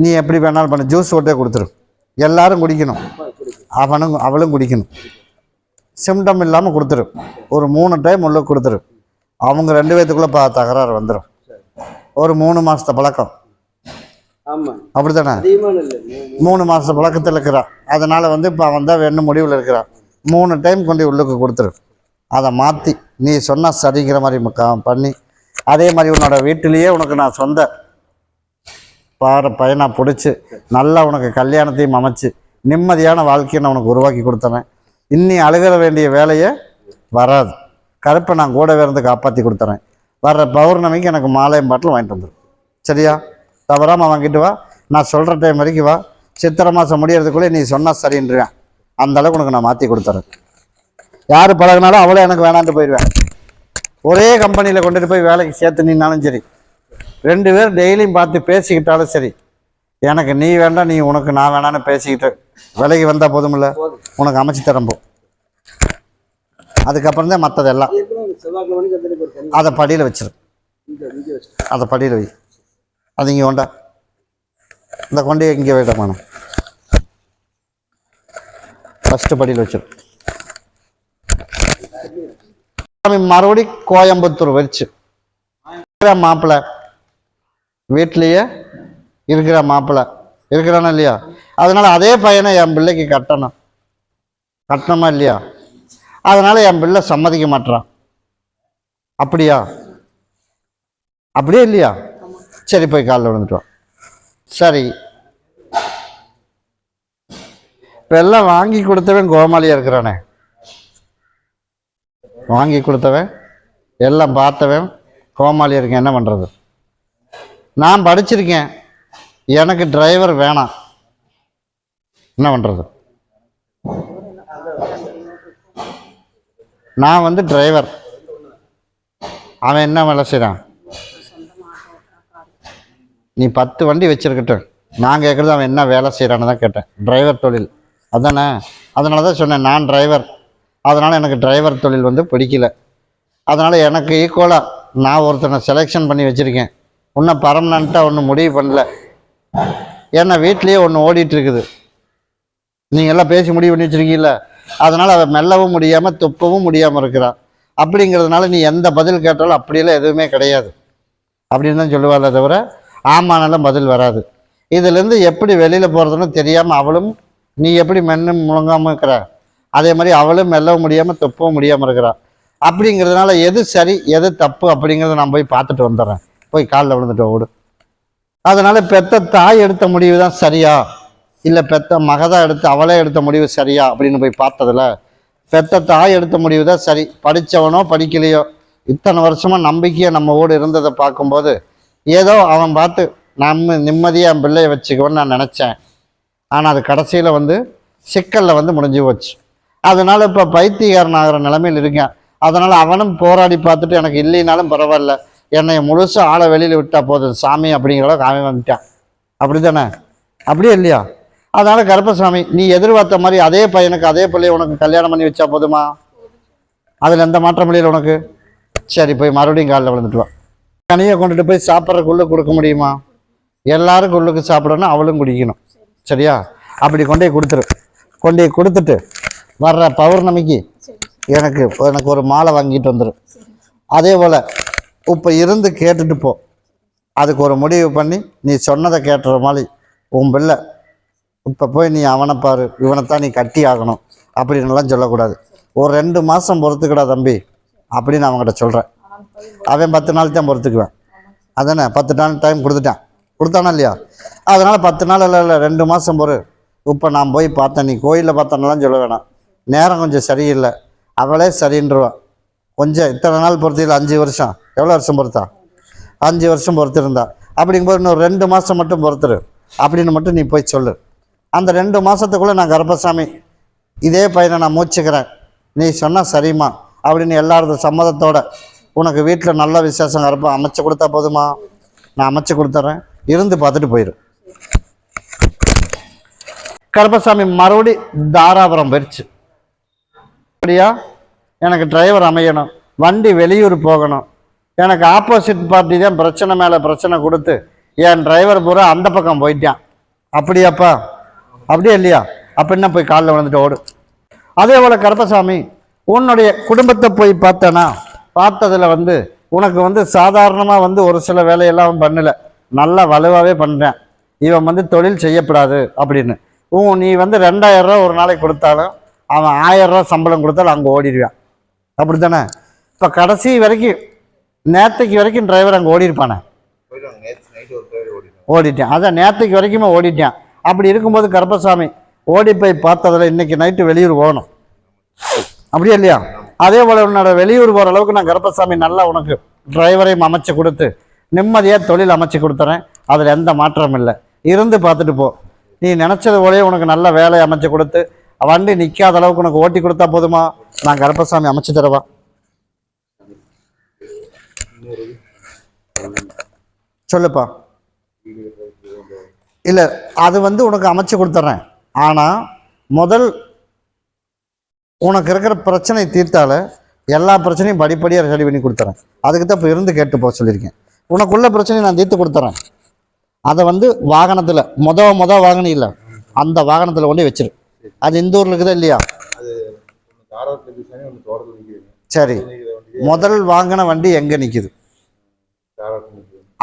A: நீ எப்படி வேணாலும் பண்ணு, ஜூஸ் போட்டே கொடுத்துரு. எல்லாரும் குடிக்கணும், அவளும் குடிக்கணும். சிம்டம் இல்லாமல் கொடுத்துரு. ஒரு 3 டைம் உள்ள கொடுத்துரு. அவங்க 2 பேத்துக்குள்ளே தகராறு வந்துடும். ஒரு 3 மாதத்தை பழக்கம். அப்படித்தானே? 3 மாத பழக்கத்தில் இருக்கிறான். அதனால் வந்து இப்போ அவன் தான் வேணும் முடிவில் இருக்கிறான். 3 டைம் கொண்டு உள்ளுக்கு கொடுத்துரு. அதை மாற்றி நீ சொன்னால் சரிங்கிற மாதிரி பண்ணி அதே மாதிரி உன்னோட வீட்டிலேயே உனக்கு நான் சொந்த பையனாக பிடிச்சி நல்லா உனக்கு கல்யாணத்தையும் அமைச்சு நிம்மதியான வாழ்க்கையை நான் உனக்கு உருவாக்கி கொடுத்துறேன். இன்னி அழுகிற வேண்டிய வேலையை வராது. கருப்பை நான் கூடவே இருந்து காப்பாற்றி கொடுத்துறேன். வர்ற பௌர்ணமிக்கு எனக்கு மாலையும் பாட்டில் வாங்கிட்டு வந்துடும். சரியா? தவறாமல் வாங்கிட்டு வா. நான் சொல்கிற டைம் வரைக்கும் வா. சித்திரை மாதம் முடியறதுக்குள்ளே நீ சொன்னால் சரின்றியான். அந்த அளவுக்கு உனக்கு நான் மாற்றி கொடுத்துறேன். யார் பழகினாலும் அவளே எனக்கு வேணான்ட்டு போயிடுவேன். ஒரே கம்பெனியில் கொண்டுட்டு போய் வேலைக்கு சேர்த்து நின்னாலும் சரி, 2 பேர் டெய்லியும் பார்த்து பேசிக்கிட்டாலும் சரி, எனக்கு நீ வேண்டாம் நீ உனக்கு நான் வேணான்னு பேசிக்கிட்டு விலைக்கு வந்தால் போதுமில்ல, உனக்கு அமைச்சு தரம்போ. அதுக்கப்புறம் தான் மற்றதெல்லாம் அதை படியில் வச்சிரு. அதை படியில் வை. அது இங்கே கொண்டா, இந்த கொண்டே இங்கே வைடமான ஃபஸ்ட்டு படியில் வச்சிரு. மறுபடி கோயம்புத்தூர் வச்சு மாப்பிள்ளை வீட்லேயே இருக்கிற மாப்பிள்ளை இருக்கிறானா இல்லையா? அதனால் அதே பையனை என் பிள்ளைக்கு கட்டணுமா இல்லையா? அதனால் என் பிள்ளை சம்மதிக்க மாட்டான். அப்படியா? அப்படியே இல்லையா? சரி, போய் காலில் விழுந்துட்டோம். சரி, இப்போ எல்லாம் வாங்கி கொடுத்தவன் கோமாளியாக இருக்கிறானே, வாங்கி கொடுத்தவன் எல்லாம் பார்த்தவன் கோமாளியாக இருக்கேன். என்ன பண்ணுறது? நான் படிச்சிருக்கேன், எனக்கு டிரைவர் வேணாம். என்ன பண்ணுறது? நான் வந்து டிரைவர், அவன் என்ன வேலை செய்கிறான்? நீ 10 வண்டி வச்சுருக்கட்டும், நான் கேட்குறது அவன் என்ன வேலை செய்கிறான்னு தான் கேட்டேன். டிரைவர் தொழில் அதானே? அதனால தான் சொன்னேன் நான் டிரைவர். அதனால் எனக்கு டிரைவர் தொழில் வந்து பிடிக்கல. அதனால் எனக்கு ஈக்குவலாக நான் ஒருத்தனை செலெக்ஷன் பண்ணி வச்சுருக்கேன். இன்னும் பர்மனண்ட்டாக ஒன்றும் முடிவு பண்ணல. ஏன்னா வீட்லேயே ஒன்று ஓடிட்டுருக்குது. நீங்கள் எல்லாம் பேசி முடிவு பண்ணி வச்சுருக்கீங்கள. அதனால் அவள் மெல்லவும் முடியாமல் துப்பவும் முடியாமல் இருக்கிறான். அப்படிங்கிறதுனால நீ எந்த பதில் கேட்டாலும் அப்படியெல்லாம் எதுவுமே கிடையாது அப்படின்னு தான் சொல்லுவாள். தவிர ஆமானாலும் பதில் வராது. இதுலேருந்து எப்படி வெளியில் போகிறதுன்னு தெரியாமல் அவளும் நீ எப்படி மென்னு முழங்காமல் இருக்கிற, அதே மாதிரி அவளும் மெல்லவும் முடியாமல் துப்பவும் முடியாமல் இருக்கிறாள். அப்படிங்கிறதுனால எது சரி எது தப்பு அப்படிங்கிறத நான் போய் பார்த்துட்டு வந்துடுறேன். போய் காலில் விழுந்துட்டு ஓடு. அதனால் பெத்த தாய் எடுத்த முடிவு தான் சரியா இல்லை பெத்த மகதான் எடுத்து அவளே எடுத்த முடிவு சரியா அப்படின்னு போய் பார்த்ததில்ல. பெத்த தாய் எடுத்த முடிவு தான் சரி. படித்தவனோ படிக்கலையோ இத்தனை வருஷமாக நம்பிக்கையை நம்ம ஓடு இருந்ததை பார்க்கும்போது ஏதோ அவன் பார்த்து நம்ம நிம்மதியாக என் பிள்ளையை வச்சுக்குவோன்னு நான் நினச்சேன். ஆனால் அது கடைசியில் வந்து சிக்கலில் வந்து முடிஞ்சு போச்சு. அதனால் இப்போ பைத்தியக்காரன் ஆகிற நிலைமையில் இருக்கேன். அதனால் அவனும் போராடி பார்த்துட்டு எனக்கு இல்லைனாலும் பரவாயில்ல, என்னை முழுசாக ஆளை வெளியில் விட்டால் போதும் சாமி அப்படிங்கிற அளவுக்கு அவன் வந்துட்டான். அப்படி தானே? அப்படியே இல்லையா? அதனால் கருப்பசாமி நீ எதிர்பார்த்த மாதிரி அதே பையனுக்கு அதே பிள்ளையை உனக்கு கல்யாணம் பண்ணி வச்சா போதுமா? அதில் எந்த மாற்றம் இல்லையில உனக்கு? சரி, போய் மறுபடியும் காலில் விழுந்துட்டு வா. கனியை கொண்டுட்டு போய் சாப்பிட்றதுக்குள்ளே கொடுக்க முடியுமா? எல்லாருக்கும் உள்ளுக்கு சாப்பிடணும், அவளும் குடிக்கணும். சரியா? அப்படி கொண்டே கொடுத்துரு. கொண்டு போய் கொடுத்துட்டு வர்ற பௌர்ணமிக்கு எனக்கு எனக்கு ஒரு மாலை வாங்கிட்டு வந்துடும். அதே போல் இப்போ இருந்து கேட்டுட்டு போ. அதுக்கு ஒரு முடிவு பண்ணி நீ சொன்னதை கேட்டுற மாதிரி உன் பிள்ளை இப்போ போய் நீ அவனை பாரு, இவனைத்தான் நீ கட்டி ஆகணும் அப்படின்னுலாம் சொல்லக்கூடாது. ஒரு 2 மாதம் பொறுத்துக்கடா தம்பி அப்படின்னு அவங்ககிட்ட சொல்கிறேன். அவன் 10 நாள் தான் பொறுத்துக்குவேன். அதானே 10 நாள் டைம் கொடுத்தானா இல்லையா? அதனால் 10 நாள் இல்லை 2 மாதம் பொறு. இப்போ நான் போய் பார்த்தேன், நீ கோயிலில் பார்த்தனாலாம் சொல்ல வேணாம், நேரம் கொஞ்சம் சரியில்லை, அவளே சரின்றுவான். கொஞ்சம் இத்தனை நாள் பொறுத்தில்லை, 5 வருஷம், எவ்வளோ வருஷம் பொறுத்தா? 5 வருஷம் பொறுத்திருந்தா. அப்படிங்கும்போது இன்னொரு 2 மாதம் மட்டும் பொறுத்துரு அப்படின்னு மட்டும் நீ போய் சொல்லு. அந்த 2 மாதத்துக்குள்ளே நான் கருப்பசாமி இதே பையனை நான் மூச்சுக்கிறேன், நீ சொன்னால் சரிம்மா அப்படின்னு எல்லாரது சம்மதத்தோட உனக்கு வீட்டில் நல்ல விசேஷம் கருப்பா அமைச்சு கொடுத்தா போதுமா? நான் அமைச்சு கொடுத்துட்றேன், இருந்து பார்த்துட்டு போயிடு. கருப்பசாமி மறுபடி தாராபுரம் போயிடுச்சு. அப்படியா, எனக்கு டிரைவர் அமையணும், வண்டி வெளியூர் போகணும், எனக்கு ஆப்போசிட் பார்ட்டி தான் பிரச்சனை மேலே பிரச்சனை கொடுத்து என் டிரைவர் பூரா அந்த பக்கம் போயிட்டான். அப்படியாப்பா? அப்படியே இல்லையா? அப்படின்னா போய் காலில் விழுந்துட்டு ஓடு. அதே போல் கருப்பசாமி உன்னுடைய குடும்பத்தை போய் பார்த்தேன்னா பார்த்ததில் உனக்கு சாதாரணமாக ஒரு சில வேலையெல்லாம் பண்ணலை, நல்லா வலுவாகவே பண்ணுறேன், இவன் தொழில் செய்யப்படாது அப்படின்னு. நீ 2000 ரூபா ஒரு நாளைக்கு கொடுத்தாலும் அவன் 1000 ரூபா சம்பளம் கொடுத்தாலும் அங்கே ஓடிடுவான். அப்படி தானே? இப்போ கடைசி வரைக்கும் நேற்றுக்கு வரைக்கும் டிரைவர் அங்கே ஓடிருப்பானே, ஓடிட்டேன். அதான் நேற்றுக்கு வரைக்குமே ஓடிட்டான். அப்படி இருக்கும்போது கருப்பசாமி ஓடி போய் பார்த்ததில் இன்றைக்கி நைட்டு வெளியூர் போகணும். அப்படியே இல்லையா? அதே போல் உன்னோட வெளியூர் போகிற அளவுக்கு நான் கருப்பசாமி நல்லா உனக்கு டிரைவரையும் அமைச்சு கொடுத்து நிம்மதியாக தொழில் அமைச்சு கொடுத்துறேன். அதில் எந்த மாற்றமும் இல்லை, இருந்து பார்த்துட்டு போ. நீ நினச்சது போலயே உனக்கு நல்ல வேலையை அமைச்சு கொடுத்து வண்டி நிற்காத அளவுக்கு உனக்கு ஓட்டி கொடுத்தா போதுமா? நான் கருப்பசாமி அமைச்சு தரவா? சொல்லுப்பா. இல்லை, அது உனக்கு அமைச்சு கொடுத்துட்றேன். ஆனால் முதல் உனக்கு இருக்கிற பிரச்சனை தீர்த்தால எல்லா பிரச்சனையும் படிப்படியாக ரெடி பண்ணி கொடுத்துறேன். அதுக்கு தான் இப்போ இருந்து கேட்டு போக சொல்லியிருக்கேன். உனக்குள்ள பிரச்சனையை நான் தீர்த்து கொடுத்துட்றேன். அதை வாகனத்தில் மொதல் வாகனம் இல்லை, அந்த வாகனத்தில் கொண்டு வச்சிரு. அது இந்த ஊரில் இருக்குதா இல்லையா? சரி, முதல் வாங்கின வண்டி எங்கே நிற்கிது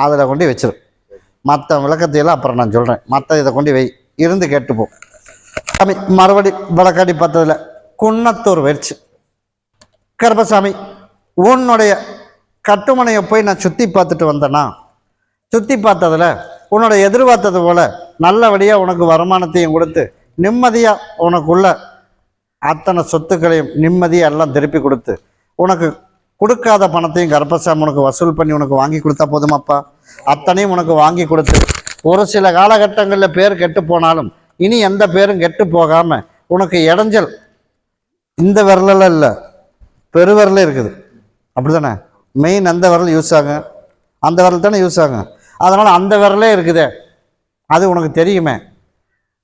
A: அதில் கொண்டு வச்சிரு. மற்ற விளக்கத்தையெல்லாம் அப்புறம் நான் சொல்கிறேன். மற்ற இதை கொண்டு வை, இருந்து கேட்டுப்போம். மறுபடி விளக்காடி பார்த்ததில் குன்னத்தூர் வச்சு கருப்பசாமி உன்னுடைய கட்டுமனையை போய் நான் சுற்றி பார்த்துட்டு வந்தேன்னா, சுற்றி பார்த்ததில் உன்னோட எதிர்பார்த்தது போல் நல்லபடியாக உனக்கு வருமானத்தையும் கொடுத்து நிம்மதியாக உனக்குள்ள அத்தனை சொத்துக்களையும் நிம்மதியாக எல்லாம் திருப்பி கொடுத்து உனக்கு கொடுக்காத பணத்தையும் கருப்பசாமி உனக்கு வசூல் பண்ணி உனக்கு வாங்கி கொடுத்தா போதுமாப்பா? அத்தனையும் உனக்கு வாங்கி கொடுத்து ஒரு சில காலகட்டங்களில் பேர் கெட்டு போனாலும் இனி எந்த பேரும் கெட்டு போகாமல் உனக்கு இடைஞ்சல் இந்த விரலில் இல்லை, பெருவிரலே இருக்குது. அப்படி தானே? மெயின் அந்த விரல் யூஸ் ஆகும், அந்த விரல் தானே யூஸ் ஆகும். அதனால் அந்த விரலே இருக்குதே, அது உனக்கு தெரியுமே.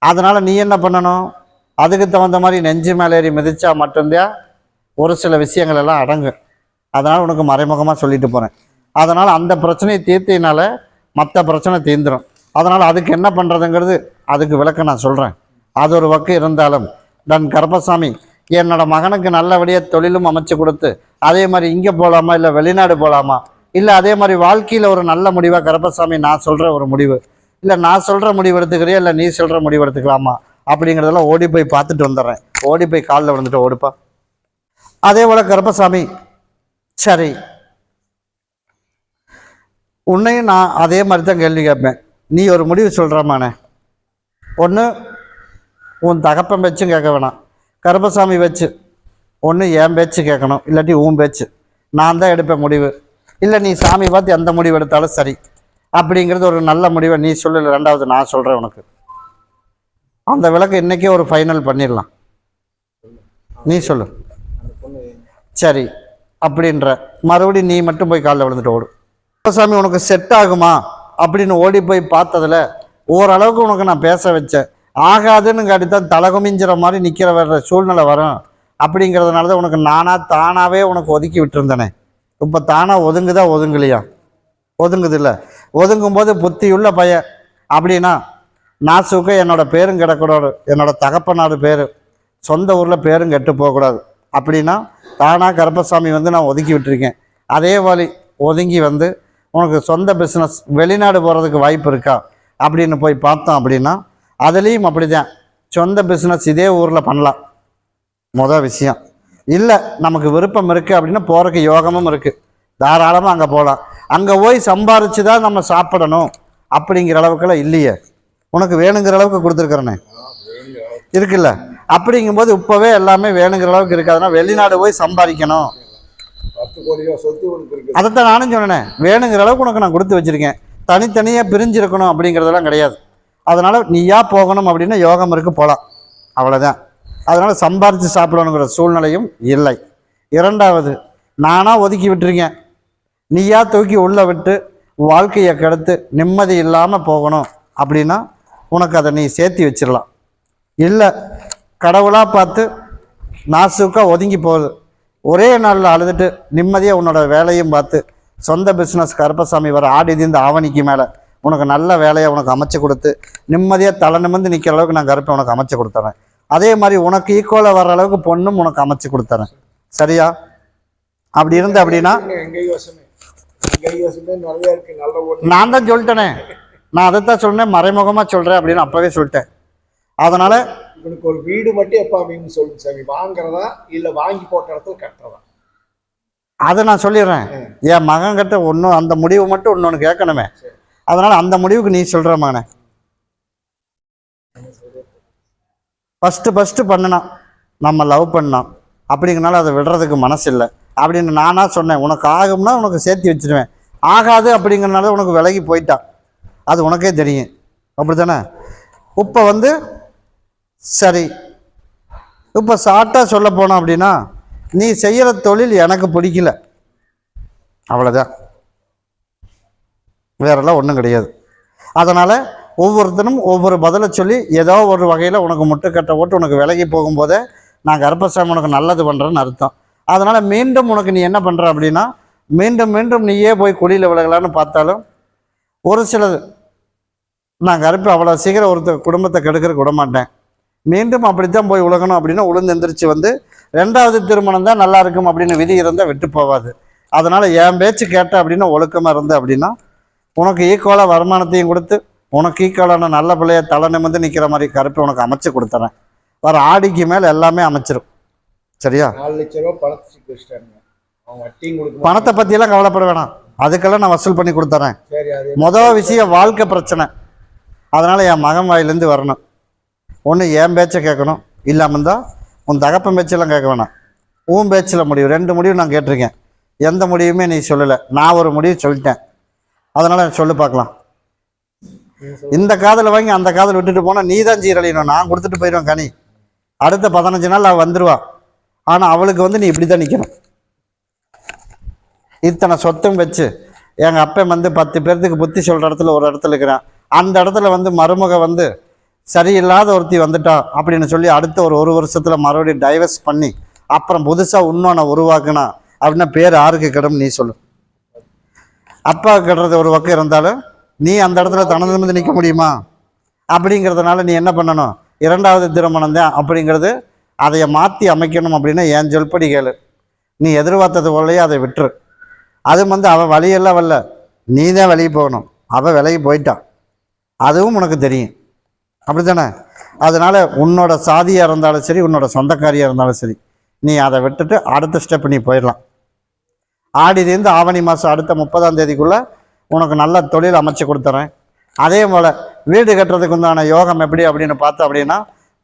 A: அதனால் நீ என்ன பண்ணணும்? அதுக்கு தகுந்த மாதிரி நெஞ்சு மேலே ஏறி மிதிச்சா மட்டும்தான் ஒரு சில விஷயங்கள் எல்லாம் அடங்கும். அதனால் உனக்கு மறைமுகமாக சொல்லிட்டு போகிறேன். அதனால் அந்த பிரச்சனையை தீர்த்தினால மற்ற பிரச்சனை தீர்ந்துடும். அதனால் அதுக்கு என்ன பண்ணுறதுங்கிறது அதுக்கு விளக்க நான் சொல்கிறேன். அது ஒரு பக்கம் இருந்தாலும் நான் கருப்பசாமி என்னோட மகனுக்கு நல்லபடியாக தொழிலும் அமைச்சு கொடுத்து அதே மாதிரி இங்கே போகலாமா, இல்லை வெளிநாடு போகலாமா, இல்லை அதே மாதிரி வாழ்க்கையில் ஒரு நல்ல முடிவாக கருப்பசாமி நான் சொல்கிற ஒரு முடிவு, இல்லை நான் சொல்கிற முடிவு எடுத்துக்கிறியா, இல்லை நீ சொல்கிற முடிவு எடுத்துக்கலாமா அப்படிங்கிறதெல்லாம் ஓடி போய் பார்த்துட்டு வந்துடுறேன். ஓடி போய் காலில் விழுந்துட்டு ஓடுப்பா. அதே போல் கருப்பசாமி சரி, உன்னையும் நான் அதே மாதிரி தான் கேள்வி கேட்பேன். நீ ஒரு முடிவு சொல்கிறமானே, ஒன்று உன் தகப்பன் பேச்சும் கேட்க வேணாம், கருப்பசாமி பேச்சு ஒன்று என் பேச்சு கேட்கணும், இல்லாட்டி உன் பேச்சு. நான் தான் எடுப்பேன் முடிவு. இல்லை நீ சாமி பார்த்து எந்த முடிவு எடுத்தாலும் சரி அப்படிங்கிறது ஒரு நல்ல முடிவை நீ சொல்லு, 2வது நான் சொல்கிறேன் உனக்கு. அந்த விளக்கு இன்றைக்கே ஒரு ஃபைனல் பண்ணிடலாம். நீ சொல்லு. சரி அப்படின்ற மறுபடியும் நீ மட்டும் போய் காலில் விழுந்துட்டு ஓடும். கருப்பசாமி உனக்கு செட் ஆகுமா அப்படின்னு ஓடி போய் பார்த்ததில் ஓரளவுக்கு உனக்கு நான் பேச வச்சேன். ஆகாதுன்னு காட்டித்தான் தலகுமிஞ்சிற மாதிரி நிற்கிற வர்ற சூழ்நிலை வரும். அப்படிங்கிறதுனால தான் உனக்கு தானாகவே உனக்கு ஒதுக்கி விட்டுருந்தேனே. இப்போ தானாக ஒதுங்குதா ஒதுங்கலையா? ஒதுங்குது இல்லை. ஒதுங்கும்போது புத்தியுள்ள பையன் அப்படின்னா நாசுக்க என்னோட பேரும் கிடக்கூடாது, என்னோட தகப்பனார் பேர் சொந்த ஊரில் பேரும் கெட்டு போகக்கூடாது. அப்படின்னா தானாக கருப்பசாமி வந்து நான் ஒதுக்கி விட்டுருக்கேன். அதே வழி ஒதுங்கி வந்து உனக்கு சொந்த பிஸ்னஸ் வெளிநாடு போகிறதுக்கு வாய்ப்பு இருக்கா அப்படின்னு போய் பார்த்தோம் அப்படின்னா அதுலேயும் அப்படி தான். சொந்த பிஸ்னஸ் இதே ஊரில் பண்ணலாம். மொதல் விஷயம் இல்லை, நமக்கு விருப்பம் இருக்குது அப்படின்னா போகிறதுக்கு யோகமும் இருக்குது, தாராளமாக அங்கே போகலாம். அங்கே போய் சம்பாரித்து தான் நம்ம சாப்பிடணும் அப்படிங்கிற அளவுக்குலாம் இல்லையே. உனக்கு வேணுங்கிற அளவுக்கு கொடுத்துருக்குறேனே இருக்குல்ல. அப்படிங்கும்போது இப்போவே எல்லாமே வேணுங்கிற அளவுக்கு இருக்காதுன்னா வெளிநாடு போய் சம்பாதிக்கணும். அதைத்தான் நானும் சொன்னேன், வேணுங்கிற அளவுக்கு உனக்கு நான் கொடுத்து வச்சுருக்கேன். தனித்தனியாக பிரிஞ்சிருக்கணும் அப்படிங்கிறதெல்லாம் கிடையாது. அதனால் நீயா போகணும் அப்படின்னா யோகம் இருக்குது, போகலாம், அவ்வளோதான். அதனால் சம்பாரித்து சாப்பிடணுங்கிற சூழ்நிலையும் இல்லை. இரண்டாவது, நானாக ஒதுக்கி விட்டுருக்கேன், நீயா தூக்கி உள்ளே விட்டு வாழ்க்கையை கெடுத்து நிம்மதி இல்லாமல் போகணும் அப்படின்னா உனக்கு அதை நீ சேர்த்தி வச்சிடலாம். இல்லை, கடவுளாக பார்த்து நாசுக்காக ஒதுங்கி போகுது, ஒரே நாளில் அழுதுட்டு நிம்மதியாக உன்னோட வேலையும் பார்த்து சொந்த பிஸ்னஸ் கருப்பசாமி வர ஆடி இந்த ஆவணிக்கு மேலே உனக்கு நல்ல வேலையை உனக்கு அமைச்சு கொடுத்து நிம்மதியாக தலை நிமிர்ந்து நிற்கிற அளவுக்கு நான் கருப்பை உனக்கு அமைச்சு கொடுத்துறேன். அதே மாதிரி உனக்கு ஈக்குவலாக வர்ற அளவுக்கு பொண்ணும் உனக்கு அமைச்சு கொடுத்துறேன். சரியா? அப்படி இருந்து அப்படின்னா நான் தான் சொல்லிட்டேனே, நான் அதைத்தான் சொன்னேன், மறைமுகமாக சொல்கிறேன் அப்படின்னு அப்போவே சொல்லிட்டேன். அதனால்
B: இவனுக்கு ஒரு வீடு மட்டும் எப்போ அமைன்னு சொல்லுங்க சாமி, வாங்குறதா இல்லை வாங்கி போட்ட இடத்துல கட்டுறதா?
A: அதை நான் சொல்லிடுறேன். என் மகன் கிட்ட ஒன்றும் அந்த முடிவு மட்டும் ஒன்று கேட்கணுமே, அதனால் அந்த முடிவுக்கு நீ சொல்கிற மகனே. ஃபஸ்ட்டு பண்ணினான், நம்ம லவ் பண்ணோம் அப்படிங்கிறனால அதை விடுறதுக்கு மனசு இல்லை அப்படின்னு நானாக சொன்னேன். உனக்கு ஆகும்னா உனக்கு சேர்த்து வச்சுருவேன், ஆகாது அப்படிங்கிறனால உனக்கு விலகி போயிட்டான், அது உனக்கே தெரியும், அப்படி தானே? இப்போ வந்து சரி, இப்போ ஷார்ட்டாக சொல்ல போனோம் அப்படின்னா நீ செய்கிற தொழில் எனக்கு பிடிக்கல, அவ்வளோதான், வேறெல்லாம் ஒன்றும் கிடையாது. அதனால் ஒவ்வொருத்தரும் ஒவ்வொரு பதிலை சொல்லி ஏதோ ஒரு வகையில் உனக்கு முட்டுக்கட்டை ஓட்டு உனக்கு விலகி போகும்போதே நான் கருப்பசாமி உனக்கு நல்லது பண்ணுறேன்னு அர்த்தம். அதனால் மீண்டும் உனக்கு நீ என்ன பண்ணுற அப்படின்னா மீண்டும் மீண்டும் நீயே போய் குழியில் விலகலான்னு பார்த்தாலும் ஒரு சிலது நான் கருப்பு அவ்வளோ சீக்கிரம் ஒருத்தர் குடும்பத்தை கெடுக்கிறதுக்கு விட மாட்டேன். மீண்டும் அப்படித்தான் போய் உலகணும் அப்படின்னா உளுந்து எந்திரிச்சு வந்து ரெண்டாவது திருமணம் தான் நல்லா இருக்கும் அப்படின்னு விதி இருந்தால் விட்டு போகாது. அதனால் என் பேச்சு கேட்ட அப்படின்னா ஒழுக்கமாக இருந்த அப்படின்னா உனக்கு ஈக்குவலாக வருமானத்தையும் கொடுத்து உனக்கு ஈக்குவலான நல்ல பிள்ளைய தலை நிமிர்ந்து நிற்கிற மாதிரி கருப்பை உனக்கு அமைச்சு கொடுத்துறேன். வர ஆடிக்கு மேலே எல்லாமே அமைச்சிரும். சரியா?
B: 4 லட்ச ரூபா பணத்தை
A: பணத்தை பற்றியெல்லாம் கவலைப்பட வேணாம், அதுக்கெல்லாம் நான் வசூல் பண்ணி கொடுத்துறேன். மொதல் விஷயம் வாழ்க்கை பிரச்சனை. அதனால் என் மகன் வாயிலேருந்து வரணும். ஒன்று என் பேச்சை கேட்கணும், இல்லாமல் இருந்தால் உன் தகப்பன் பேச்செல்லாம் கேட்க வேணாம், உன் பேச்சில் முடிவு. 2 முடிவு நான் கேட்டிருக்கேன், எந்த முடிவுமே நீ சொல்லலை, நான் ஒரு முடிவு சொல்லிட்டேன். அதனால் சொல்லு பார்க்கலாம். இந்த காதில் வாங்கி அந்த காதில் விட்டுட்டு போனால் நீ தான் சீரழியணும், நான் கொடுத்துட்டு போயிடுவேன் கனி. அடுத்த 15 நாள் அவள் வந்துடுவா. ஆனால் அவளுக்கு வந்து நீ இப்படி தான் நிற்கணும். இத்தனை சொத்தும் வச்சு எங்கள் அப்பன் வந்து 10 பேர்த்துக்கு புத்தி சொல்கிற இடத்துல ஒரு இடத்துல இருக்கிறான், அந்த இடத்துல வந்து மருமக வந்து சரியில்லாத ஒருத்தி வந்துட்டா அப்படின்னு சொல்லி அடுத்த ஒரு வருஷத்தில் மறுபடியும் டைவர்ஸ் பண்ணி அப்புறம் புதுசாக இன்னொன்று உருவாக்குனா அப்படின்னா பேர் யாருக்கு கிடும் நீ சொல்லு? அப்பா கிடுறது ஒரு பக்கம் இருந்தாலும் நீ அந்த இடத்துல தனது வந்து நிற்க முடியுமா? அப்படிங்கிறதுனால நீ என்ன பண்ணணும், 2வது திருமணம் தான் அப்படிங்கிறது அதை மாற்றி அமைக்கணும். அப்படின்னா என் சொல்படி கேளு, நீ எதிர்பார்த்தது போலையே அதை விட்டுரு. அது வந்து அவள் வழியெல்லாம் வரல, நீ தான் வெளியே போகணும், அவள் விலகி போயிட்டான், அதுவும் உனக்கு தெரியும், அப்படி தானே? அதனால் உன்னோட சாதியாக இருந்தாலும் சரி உன்னோட சொந்தக்காரியாக இருந்தாலும் சரி நீ அதை விட்டுட்டு அடுத்த ஸ்டெப் நீ போயிடலாம். ஆடிலேருந்து ஆவணி மாதம் அடுத்த 30ஆம் தேதிக்குள்ளே உனக்கு நல்ல தொழில் அமைச்சு கொடுத்துறேன். அதே போல் வீடு கட்டுறதுக்கு உண்டான யோகம் எப்படி அப்படின்னு பார்த்தோம் அப்படின்னா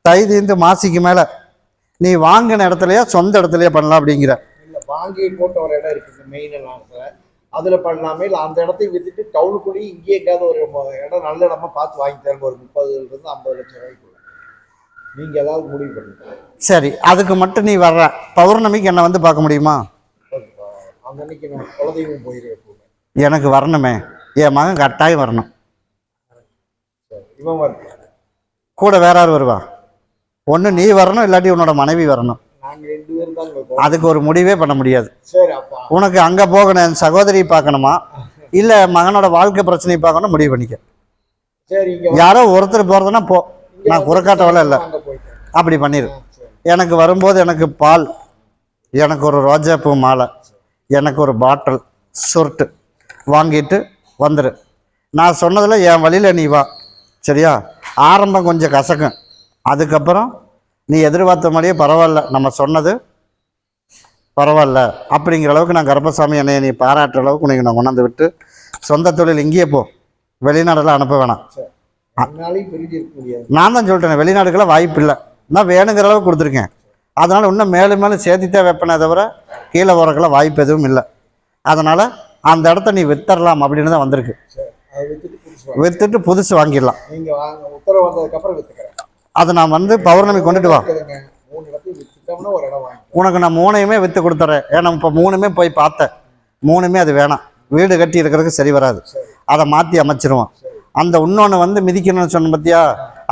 A: தைதீந்து மாசிக்கு மேலே நீ வாங்கின இடத்துலையா சொந்த இடத்துலையே பண்ணலாம் அப்படிங்கிற.
B: இல்லை, வாங்கி போட்ட ஒரு இடம் இருக்குது மெயின் இடத்துல, அதில் பண்ணலாமே, இல்லை அந்த இடத்தையும் விற்றுட்டு டவுனுக்குள்ளேயே இங்கேயே எங்கேயாவது ஒரு இடம் நல்ல இடமா பார்த்து வாங்கி தரேன், ஒரு 30 to 50 லட்சம் ரூபாய்க்குள்ள நீங்கள் ஏதாவது முடிவு பண்ணுங்க.
A: சரி, அதுக்கு மட்டும் நீ வர்ற பௌர்ணமிக்கு என்னை வந்து பார்க்க முடியுமா?
B: அந்த அன்னைக்கு நான் குலதெய்வம் போயிருக்கேன்,
A: எனக்கு வரணுமே, என் மகன் கட்டாயம் வரணும்.
B: இவன் வரும்
A: கூட வேற யார் வருவா? ஒன்று நீ வரணும், இல்லாட்டி உன்னோட மனைவி வரணும்.
B: நாங்கள் 2 பேரும் தான்.
A: அதுக்கு ஒரு முடிவே பண்ண முடியாது.
B: சரி, அப்பா
A: உனக்கு அங்கே போகணும், என் சகோதரி பார்க்கணுமா இல்லை மகனோட வாழ்க்கை பிரச்சனையை பார்க்கணும், முடிவு பண்ணிக்க.
B: சரி,
A: யாரோ ஒருத்தர் போகிறதுனா போ, நான் குறைக்காட்டவள இல்லை, அப்படி பண்ணிடு. எனக்கு வரும்போது எனக்கு பால், எனக்கு ஒரு ரோஜாப்பூ மாலை, எனக்கு ஒரு பாட்டில் சுருட்டு வாங்கிட்டு வந்துடு. நான் சொன்னதில் என் வழியில் நீ வா, சரியா? ஆரம்பம் கொஞ்சம் கசக்கும், அதுக்கப்புறம் நீ எதிர்பார்த்த மாதிரியே பரவாயில்ல, நம்ம சொன்னது பரவாயில்ல அப்படிங்கிற அளவுக்கு நான் கருப்பசாமி என்னை நீ பாராட்டுற அளவுக்கு உனக்கு நான் கொண்டாந்து விட்டு சொந்த தொழில் இங்கேயே போ, வெளிநாடெல்லாம் அனுப்ப வேணாம். நான் தான் சொல்லிட்டேன், வெளிநாடுக்கெல்லாம் வாய்ப்பு இல்லை, நான் வேணுங்கிற அளவுக்கு கொடுத்துருக்கேன். அதனால் இன்னும் மேலும் மேலும் சேர்த்தித்தான் வைப்பேனே தவிர கீழே போகிறக்கெல்லாம் வாய்ப்பு எதுவும் இல்லை. அதனால் அந்த இடத்த நீ வித்தரலாம் அப்படின்னு தான் வந்திருக்கு. வித்துட்டு புதுசு வாங்கிடலாம். அதை நான் வந்து பௌர்ணமி கொண்டுட்டு வா, உனக்கு நான் 3ஐயுமே விற்று கொடுத்துட்றேன். ஏன்னா இப்போ 3மே போய் பார்த்தேன், 3மே அது வேணாம், வீடு கட்டி இருக்கிறதுக்கு சரி வராது, அதை மாற்றி அமைச்சிருவோம். அந்த இன்னொன்று வந்து மிதிக்கணும்னு சொன்ன பார்த்தியா,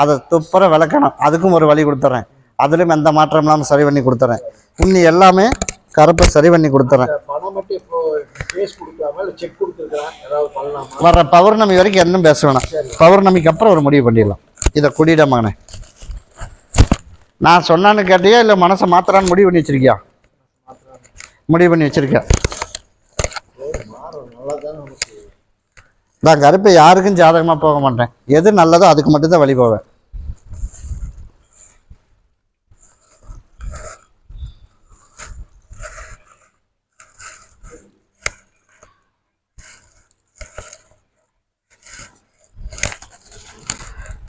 A: அதை துப்புற விளக்கணும், அதுக்கும் ஒரு வழி கொடுத்துட்றேன். அதுலேயும் எந்த மாற்றம் இல்லாமல் சரி பண்ணி கொடுத்துறேன். இன்னி எல்லாமே கருப்பை சரி பண்ணி கொடுத்துறேன். வர்ற பௌர்ணமி வரைக்கும் இன்னும் பேச வேணாம், பௌர்ணமிக்கு அப்புறம் ஒரு முடிவு பண்ணிடலாம். இதை குடியிட மகனே, நான் சொன்னான்னு கேட்டியா இல்லை மனசை மாத்திரான்னு முடிவு பண்ணி வச்சிருக்கியா? முடிவு பண்ணி வச்சிருக்கேன். நான் கருப்பை யாருக்கும் ஜாதகமாக போக மாட்டேன், எது நல்லதோ அதுக்கு மட்டும்தான் வழி போவேன்.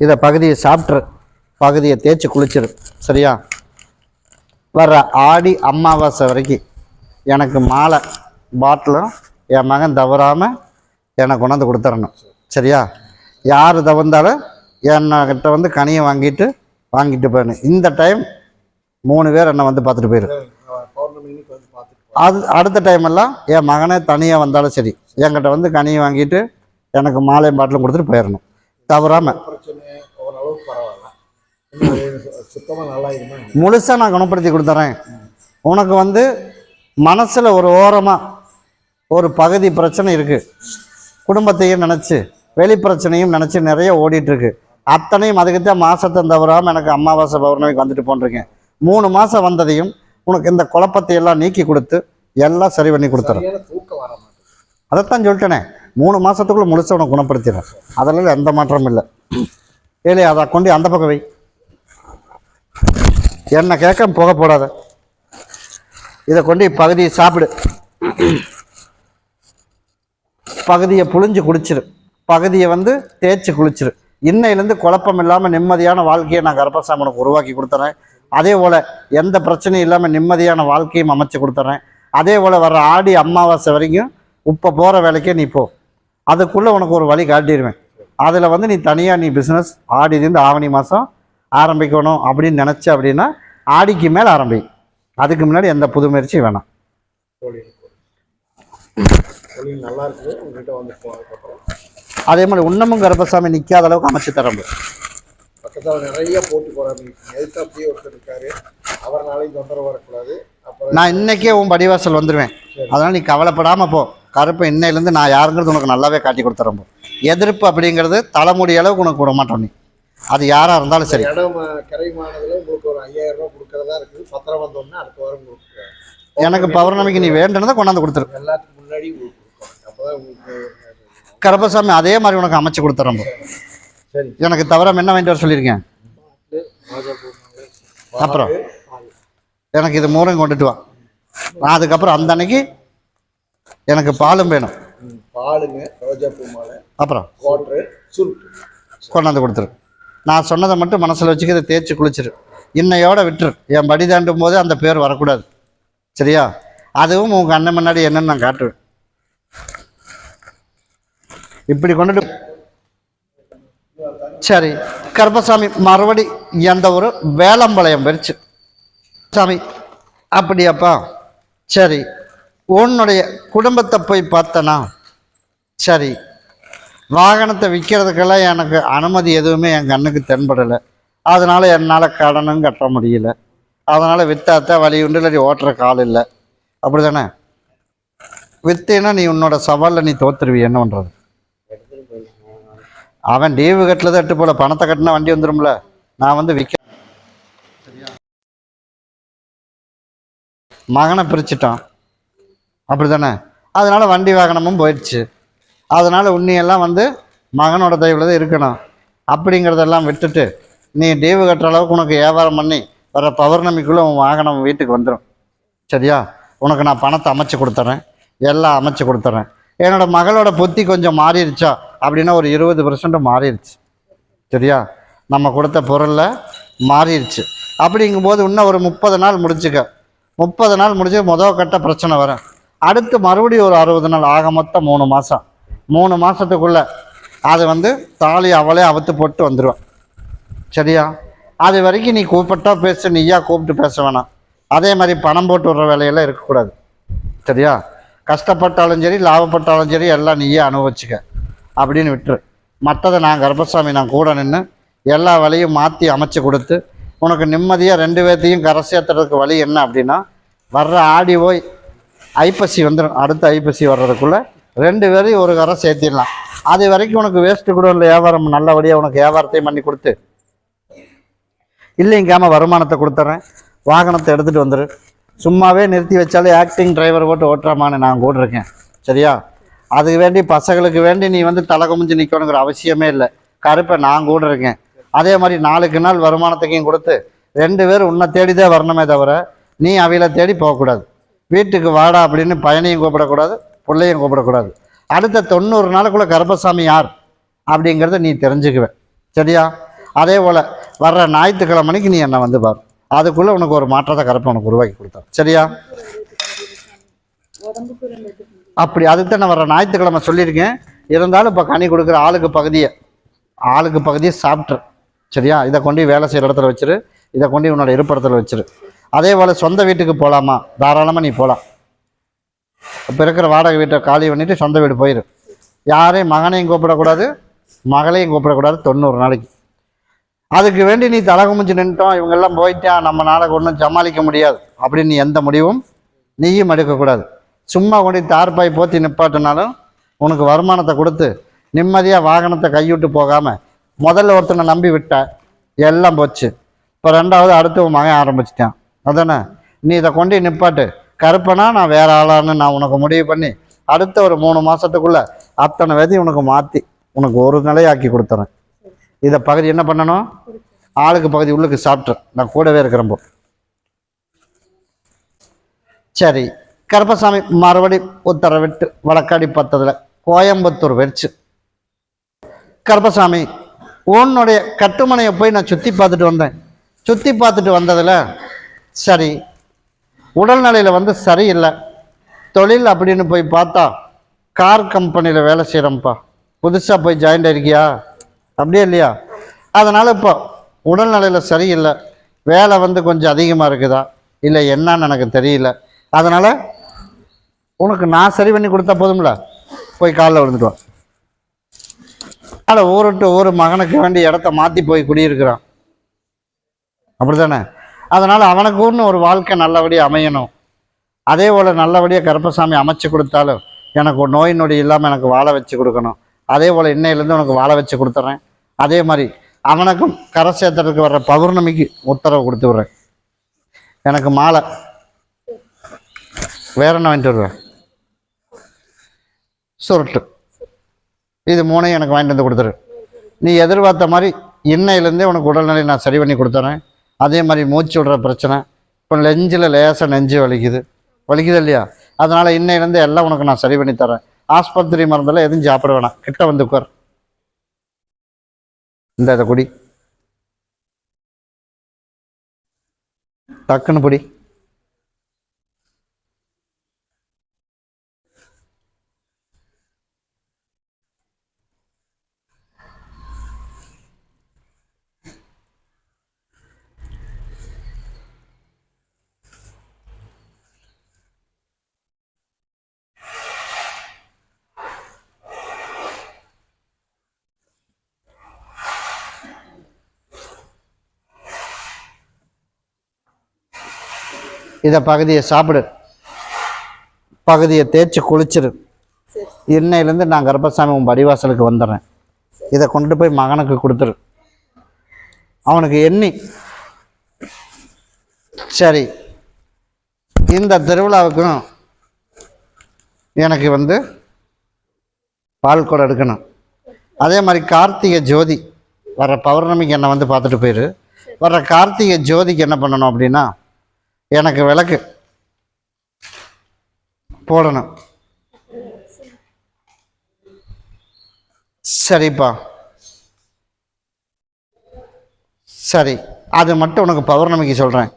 A: இதை பகுதியை சாப்பிட்ரு, பகுதியை தேய்ச்சி குளிச்சிரு, சரியா? வர்ற ஆடி அமாவாசை வரைக்கும் எனக்கு மாலை பாட்டிலும் என் மகன் தவறாமல் எனக்கு கொண்டாந்து கொடுத்துடணும், சரியா? யார் தவந்தாலும் என்கிட்ட வந்து கனியை வாங்கிட்டு போயிடணும். இந்த டைம் 3 பேர் என்னை வந்து பார்த்துட்டு போயிரு. அது அடுத்த டைமெல்லாம் என் மகனே தனியாக வந்தாலும் சரி, என்கிட்ட வந்து கனியை வாங்கிட்டு எனக்கு மாலையும் பாட்டிலும் கொடுத்துட்டு போயிடணும், தவறாமல். முழுசாக நான் குணப்படுத்தி கொடுத்துட்றேன். உனக்கு வந்து மனசில் ஒரு ஓரமாக ஒரு பகுதி பிரச்சனை இருக்குது, குடும்பத்தையும் நினச்சி வெளி பிரச்சனையும் நினச்சி நிறைய ஓடிட்டுருக்கு. அத்தனையும் அதுக்குத்தான் மாதத்தை தவறாமல் எனக்கு அமாவாசை பௌர்ணமிக்கு வந்துட்டு போன்றிருக்கேன். 3 மாதம் வந்ததையும் உனக்கு இந்த குழப்பத்தை எல்லாம் நீக்கி கொடுத்து எல்லாம் சரி பண்ணி கொடுத்துறேன். அதைத்தான் சொல்லிட்டேனே, 3 மாதத்துக்குள்ளே முழுசாக உனக்கு குணப்படுத்திடுறேன். அதெல்லாம் எந்த மாற்றமும் இல்லை. ஏழை அதை கொண்டு அந்த பக்கம் வை, என்ன கேட்க புகை போடாத. இதை கொண்டு பகுதியை சாப்பிடு, பகுதியை புழிஞ்சு குடிச்சிரு, பகுதியை வந்து தேய்ச்சி குளிச்சிரு. இன்னையிலேருந்து குழப்பம் இல்லாமல் நிம்மதியான வாழ்க்கையை நான் கருப்பசாமி உனக்கு உருவாக்கி கொடுத்துறேன். அதே போல் எந்த பிரச்சனையும் இல்லாமல் நிம்மதியான வாழ்க்கையும் அமைச்சு கொடுத்துட்றேன். அதே போல் வர்ற ஆடி அமாவாசை வரைக்கும் இப்போ போகிற வேலைக்கே நீ போ, அதுக்குள்ளே உனக்கு ஒரு வழி காட்டிடுவேன். அதில் வந்து நீ தனியாக நீ பிஸ்னஸ் ஆடிலேருந்து ஆவணி மாதம் ஆரம்பிக்கணும் அப்படின்னு நினச்ச அப்படின்னா ஆடிக்கு மேலே ஆரம்பி, அதுக்கு முன்னாடி எந்த புது முயற்சியும் வேணாம்.
B: நல்லா இருக்குது உங்ககிட்ட வந்து போனதுக்கப்புறம்.
A: அதே மாதிரி இன்னமும் கருப்பசாமி நிற்காத அளவுக்கு அமைச்சு தரம்பு.
B: பக்கத்தில் நிறைய போட்டு போகிறாங்க, எதிர்த்தாப்பியே ஒருத்தர் இருக்காரு, அவர்னாலையும் தொந்தரவு வரக்கூடாது. அப்புறம்
A: நான் இன்னைக்கே உன் படிவாசல் வந்துடுவேன், அதனால் நீ கவலைப்படாமல் போ. கருப்பு இன்னையிலேருந்து நான் யாருங்கிறது உனக்கு நல்லாவே காட்டி கொடுத்துறம்போ. எதிர்ப்பு அப்படிங்கிறது தலைமுடி அளவுக்கு உனக்கு விட மாட்டோம், நீ அது யாராக இருந்தாலும் சரி.
B: இடம் கரைமானதில் உங்களுக்கு ஒரு 5000 ரூபா கொடுக்குறதா இருக்குது. பத்திரம் வந்தோடனே அடுத்த வாரம் கொடுக்குறேன்.
A: எனக்கு பௌர்ணமிக்கு நீ வேண்டுனதை கொண்டாந்து கொடுத்துரு.
B: எல்லாத்துக்கும் முன்னாடி அப்போதான் உங்களுக்கு
A: கருப்பசாமி அதே மாதிரி உனக்கு அமைச்சு கொடுத்துறம்போ.
B: சரி,
A: எனக்கு தவிர என்ன வாங்கிட்டு வர சொல்லியிருக்கேன். அப்புறம் எனக்கு இது 3 கொண்டுட்டு வா. நான் அதுக்கப்புறம் அந்த அன்னைக்கு எனக்கு பாலும் வேணும்,
B: பாலுங்க, ரோஜா பூ மாலை,
A: அப்புறம்
B: கோட்ரு சுருட்டு
A: கொண்டாந்து கொடுத்துரு. நான் சொன்னதை மட்டும் மனசில் வச்சுக்க, இதை தேய்ச்சி குளிச்சிரு, இன்னையோட விட்டுரு. என் படி தாண்டும் போது அந்த பேர் வரக்கூடாது, சரியா? அதுவும் உங்கள் அண்ணன் முன்னாடி என்னன்னு நான் காட்டுவேன். இப்படி கொண்டுட்டு சரி. கருப்பசாமி மறுபடி எந்த ஒரு வேலம்பாளையம் பெருச்சு சாமி. அப்படியாப்பா, சரி. உன்னுடைய குடும்பத்தை போய் பார்த்தனா, சரி. வாகனத்தை விற்கிறதுக்கெல்லாம் எனக்கு அனுமதி எதுவுமே என் கண்ணுக்கு தென்படலை, அதனால் என்னால் கடனும் கட்ட முடியல. அதனால் விற்றாத்தான் வழி உண்டு, இல்லை ஓட்டுற கால் இல்லை, அப்படி தானே? விற்றேன்னா நீ உன்னோட சவாலில் நீ தோற்றுருவி, என்ன பண்ணுறது? அவன் டீவு கட்டில் தான் எட்டு போல, பணத்தை கட்டினா வண்டி வந்துடும்ல. நான் வந்து விற்க மகனை பிரிச்சுட்டான், அப்படி தானே? அதனால் வண்டி வாகனமும் போயிடுச்சு. அதனால் உன்னையெல்லாம் வந்து மகனோட தயவில் தான் இருக்கணும். அப்படிங்கிறதெல்லாம் விட்டுட்டு நீ டீவு கட்டுற அளவுக்கு உனக்கு வியாபாரம் பண்ணி வர பௌர்ணமிக்குள்ளே உன் வாகனம் வீட்டுக்கு வந்துடும். சரியா? உனக்கு நான் பணத்தை அமைச்சு கொடுத்துட்றேன், எல்லாம் அமைச்சு கொடுத்துட்றேன். என்னோடய மகளோட புத்தி கொஞ்சம் மாறிடுச்சா அப்படின்னா ஒரு 20% மாறிடுச்சு. சரியா? நம்ம கொடுத்த பொருளில் மாறிடுச்சு. அப்படிங்கும்போது இன்னும் ஒரு 30 நாள் முடிச்சுக்க. 30 நாள் முடிச்சு முதல் கட்ட பிரச்சனை வரும். அடுத்து மறுபடியும் ஒரு 60 நாள், ஆக மொத்தம் 3 மாதம். 3 மாதத்துக்குள்ளே அது வந்து தாலி அவளே அவுத்து போட்டு வந்துடுவான். சரியா? அது வரைக்கும் நீ கூப்பிட்டா பேச, நீயா கூப்பிட்டு பேச வேணாம். அதே மாதிரி பணம் போட்டு விடுற வேலையெல்லாம் இருக்கக்கூடாது. சரியா? கஷ்டப்பட்டாலும் சரி, லாபப்பட்டாலும் சரி, எல்லாம் நீயே அனுபவிச்சுக்க அப்படின்னு விட்டுரு. மற்றதை நான் கர்ப்பசாமி நான் கூட நின்று எல்லா வழியும் மாற்றி அமைச்சு கொடுத்து உனக்கு நிம்மதியாக 2 பேர்த்தையும் கரை சேர்த்துறதுக்கு வழி என்ன அப்படின்னா, வர்ற ஆடி போய் ஐப்பசி வந்துடும். அடுத்த ஐப்பசி வர்றதுக்குள்ளே 2 பேரையும் ஒரு கரை சேர்த்திடலாம். அது வரைக்கும் உனக்கு வேஸ்ட்டு கூட இல்லை. வியாபாரம் நல்லபடியாக உனக்கு வியாபாரத்தையும் பண்ணி கொடுத்து இல்லைங்காமல் வருமானத்தை கொடுத்துட்றேன். வாகனத்தை எடுத்துகிட்டு வந்துடு. சும்மாவே நிறுத்தி வச்சாலே ஆக்டிங் டிரைவர் போட்டு ஓட்டுறாமான்னு நான் கூட இருக்கேன். சரியா? அதுக்கு வேண்டி பசங்களுக்கு வேண்டி நீ வந்து தலை குமிஞ்சு நிற்கணுங்கிற அவசியமே இல்லை. கருப்பை நான் கூட இருக்கேன். அதே மாதிரி நாளுக்கு நாள் வருமானத்துக்கையும் கொடுத்து 2 பேர் உன்னை தேடிதான் வரணுமே தவிர நீ அவையில தேடி போகக்கூடாது. வீட்டுக்கு வாடா அப்படின்னு பையனையும் கூப்பிடக்கூடாது, பிள்ளையும் கூப்பிடக்கூடாது. அடுத்த 90 நாளுக்குள்ளே கருப்பசாமி யார் அப்படிங்கிறத நீ தெரிஞ்சுக்குவேன். சரியா? அதே போல் வர்ற ஞாயிற்றுக்கிழமைக்கு நீ என்னை வந்து பார். அதுக்குள்ளே உனக்கு ஒரு மாற்றத்தை கருப்பை உனக்கு உருவாக்கி கொடுத்தான். சரியா? அப்படி அதுக்கு நான் வர்ற ஞாயிற்றுக்கிழமை சொல்லியிருக்கேன். இருந்தாலும் இப்போ கனி கொடுக்குற ஆளுக்கு பகுதியை சாப்பிட்ரு. சரியா? இதை கொண்டு வேலை செய்கிற இடத்துல வச்சிரு, இதை கொண்டு உன்னோட இருப்பிடத்தில் வச்சிரு. அதே போல் சொந்த வீட்டுக்கு போகலாமா? தாராளமாக நீ போகலாம். இப்போ இருக்கிற வாடகை வீட்டை காலி பண்ணிவிட்டு சொந்த வீடு போயிரு. யாரையும் மகனையும் கூப்பிடக்கூடாது, மகளையும் கூப்பிடக்கூடாது 90 நாளைக்கு. அதுக்கு வேண்டி நீ தலை குமிஞ்சு நின்ட்டோம், இவங்கெல்லாம் போயிட்டான், நம்ம நாளைக்கு ஒன்றும் சமாளிக்க முடியாது அப்படின்னு நீ எந்த முடிவும் நீயும் எடுக்கக்கூடாது. சும்மா கொண்டு தார்பாய் போற்றி நிப்பாட்டினாலும் உனக்கு வருமானத்தை கொடுத்து நிம்மதியாக வாகனத்தை கைவிட்டு போகாமல் முதல்ல ஒருத்தனை நம்பி விட்ட எல்லாம் போச்சு. இப்போ 2வது அடுத்து உன் மகன் ஆரம்பிச்சிட்டான். அதானே? நீ இதை கொண்டு நிப்பாட்டு. கருப்பனா நான் வேற ஆளான்னு நான் உனக்கு முடிவு பண்ணி அடுத்த ஒரு 3 மாதத்துக்குள்ளே அத்தனை வேதையும் உனக்கு மாற்றி உனக்கு ஒரு நிலையாக்கி கொடுத்துறேன். இதை பகுதி என்ன பண்ணணும்? ஆளுக்கு பகுதி உள்ளுக்கு சாப்பிட்ரு. நான் கூடவே இருக்கிறப்போ. சரி, கருப்பசாமி மறுபடி உத்தரவிட்டு வழக்காடி பார்த்ததில் கோயம்புத்தூர் வெடிச்சு. கருப்பசாமி உன்னுடைய கட்டுமனையை போய் நான் சுற்றி பார்த்துட்டு வந்தேன். சுற்றி பார்த்துட்டு வந்ததில் சரி, உடல்நிலையில் வந்து சரியில்லை. தொழில் அப்படின்னு போய் பார்த்தா கார் கம்பெனியில் வேலை செய்கிறோம்ப்பா. புதுசாக போய் ஜாயின்ட் ஆயிருக்கியா? அப்படியே இல்லையா? அதனால் இப்போ உடல்நிலையில் சரியில்லை. வேலை வந்து கொஞ்சம் அதிகமாக இருக்குதா இல்லை என்னன்னு எனக்கு தெரியல. அதனால் உனக்கு நான் சரி பண்ணி கொடுத்தா போதும்ல, போய் காலில் விழுந்துட்டு வா. அதனால் ஊருட்டு ஊர் மகனுக்கு வேண்டி இடத்த மாற்றி போய் குடியிருக்கிறான். அப்படி தானே? அதனால் அவனுக்குன்னு ஒரு வாழ்க்கை நல்லபடியாக அமையணும். அதே போல் நல்லபடியாக கருப்பசாமி அமைச்சு கொடுத்தாலும் எனக்கு ஒரு நோய் நொடி இல்லாமல் எனக்கு வாழ வச்சு கொடுக்கணும். அதே போல் இன்னையிலேருந்து உனக்கு வாழ வச்சு கொடுத்துட்றேன். அதே மாதிரி அவனுக்கும் கரை சேர்த்துறதுக்கு வர்ற பௌர்ணமிக்கு உத்தரவு கொடுத்து விட்றேன். எனக்கு மாலை வேற என்ன வாங்கிட்டு வருவேன்? சுருட்டு, இது 3 எனக்கு வாங்கிட்டு வந்து கொடுத்துரு. நீ எதிர்பார்த்த மாதிரி இன்னையிலேருந்தே உனக்கு உடல்நிலை நான் சரி பண்ணி கொடுத்துறேன். அதே மாதிரி மூச்சு விடுற பிரச்சனை, இப்போ நெஞ்சில் லேசாக நெஞ்சு வலிக்குது இல்லையா? அதனால் இன்னையிலேருந்து எல்லாம் உனக்கு நான் சரி பண்ணி தரேன். ஆஸ்பத்திரி மருந்தெல்லாம் எதுவும் சாப்பிட வேணாம். கிட்ட வந்து உட்கார். இந்த இதை குடி, டக்குன்னு பிடி. இதை பகுதியை சாப்பிடு, பகுதியை தேய்ச்சி குளிச்சிரு. இன்னையிலேருந்து நான் கர்ப்பசாமி உன் படிவாசலுக்கு வந்துடுறேன். இதை கொண்டு போய் மகனுக்கு கொடுத்துரு, அவனுக்கு எண்ணி. சரி, இந்த திருவிழாவுக்கும் எனக்கு வந்து பால் குடம் எடுக்கணும். அதே மாதிரி கார்த்திகை ஜோதி வர பௌர்ணமிக்கு என்னை வந்து பார்த்துட்டு போயிரு. வர கார்த்திகை ஜோதிக்கு என்ன பண்ணணும் அப்படின்னா எனக்கு விளக்கு போடணும். சரிப்பா, சரி, அது மட்டும் உனக்கு பௌர்ணமிக்கு சொல்கிறேன்.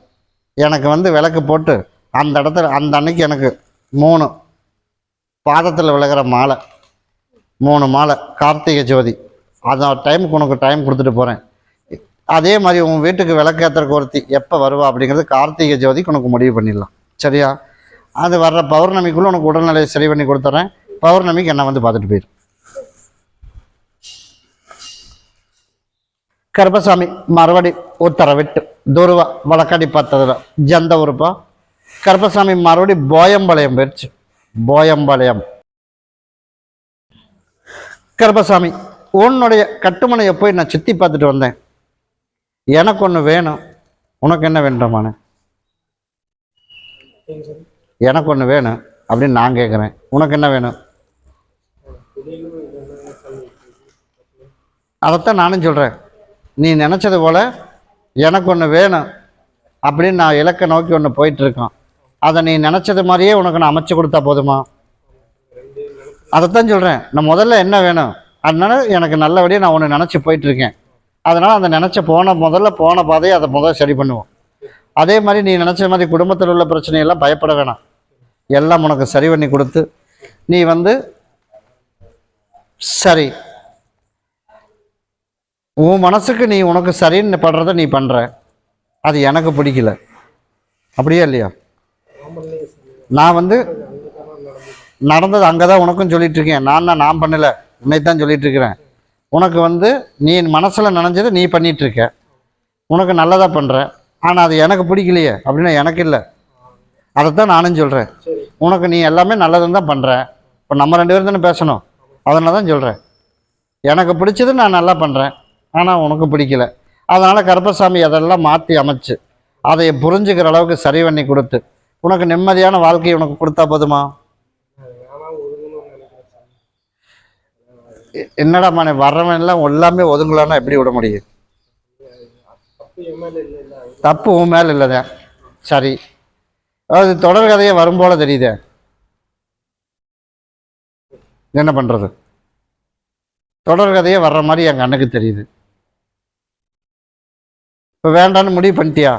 A: எனக்கு வந்து விளக்கு போட்டு அந்த இடத்துல அந்த அன்னைக்கு எனக்கு 3 பாதத்தில் விழுகிற மாலை, 3 மாலை கார்த்திகை ஜோதி, அதான் டைமுக்கு உனக்கு டைம் கொடுத்துட்டு போகிறேன். அதே மாதிரி உன் வீட்டுக்கு விளக்கேற்றுறக்கு ஒருத்தி எப்போ வருவா அப்படிங்கிறது கார்த்திகை ஜோதிக்கு உனக்கு முடிவு பண்ணிடலாம். சரியா? அது வர்ற பௌர்ணமிக்குள்ளே உனக்கு உடல்நிலையை சரி பண்ணி கொடுத்துட்றேன். பௌர்ணமிக்கு என்னை வந்து பார்த்துட்டு போயிரு. கருப்பசாமி மறுபடி உத்தரவிட்டு துருவா வழக்காடி பார்த்ததில் ஜந்த உறுப்பா கருப்பசாமி மறுபடி போயம்பாளையம் போயிடுச்சு. போயம்பாளையம் கருப்பசாமி, உன்னுடைய கட்டுமனையை போய் நான் சுற்றி பார்த்துட்டு வந்தேன். எனக்கு ஒன்று வேணும். உனக்கு என்ன வேண்டாமானு? எனக்கு ஒன்று வேணும் அப்படின்னு நான் கேட்குறேன். உனக்கு என்ன வேணும்? அதைத்தான் நானும் சொல்கிறேன். நீ நினச்சது போல் எனக்கு ஒன்று வேணும் அப்படின்னு நான் இலக்கை நோக்கி ஒன்று போயிட்டுருக்கோம். அதை நீ நினச்சது மாதிரியே உனக்கு நான் அமைச்சு கொடுத்தா போதுமா? அதைத்தான் சொல்கிறேன். நான் முதல்ல என்ன வேணும், அதனால எனக்கு நல்லபடியாக நான் ஒன்று நினச்சி போயிட்டுருக்கேன். அதனால் அந்த நினச்ச முதல்ல போன பாதையை அதை முதல்ல சரி பண்ணுவோம். அதே மாதிரி நீ நினச்ச மாதிரி குடும்பத்தில் உள்ள பிரச்சனையெல்லாம் பயப்பட வேணாம். எல்லாம் உனக்கு சரி பண்ணி கொடுத்து நீ வந்து சரி உன் மனசுக்கு நீ உனக்கு சரின்னு படுறத நீ பண்ணுற. அது எனக்கு பிடிக்கல. அப்படியே இல்லையா? நான் வந்து நடந்தது அங்கே தான் உனக்கும் சொல்லிட்டு இருக்கேன். நான் பண்ணலை, உன்னைத்தான் சொல்லிட்டு இருக்கிறேன். உனக்கு வந்து நீ மனசில் நினைஞ்சது நீ பண்ணிகிட்ருக்க, உனக்கு நல்லதாக பண்ணுற. ஆனால் அது எனக்கு பிடிக்கலையே அப்படின்னா எனக்கு இல்லை. அதைத்தான் நானும் சொல்கிறேன். உனக்கு நீ எல்லாமே நல்லதுன்னு தான் பண்ணுற. இப்போ நம்ம 2 பேரும் தானே பேசணும். அதனால தான் சொல்கிறேன். எனக்கு பிடிச்சது நான் நல்லா பண்ணுறேன், ஆனால் உனக்கு பிடிக்கல. அதனால் கருப்பசாமி அதெல்லாம் மாற்றி அமைச்சு அதை புரிஞ்சுக்கிற அளவுக்கு சரி பண்ணி கொடுத்து உனக்கு நிம்மதியான வாழ்க்கையை உனக்கு கொடுத்தா போதுமா? என்னடா மனை வர்றவன் எல்லாம் எல்லாமே ஒதுங்கலான்னா எப்படி விட முடியும்? தப்பு உன் மேலே இல்லைதான். சரி, அதாவது தொடர் கதையை வரும்போல தெரியுதே, என்ன பண்ணுறது? தொடர் கதையே வர்ற மாதிரி என் கண்ணுக்கு தெரியுது. இப்போ வேண்டான்னு முடிவு பண்ணிட்டியா?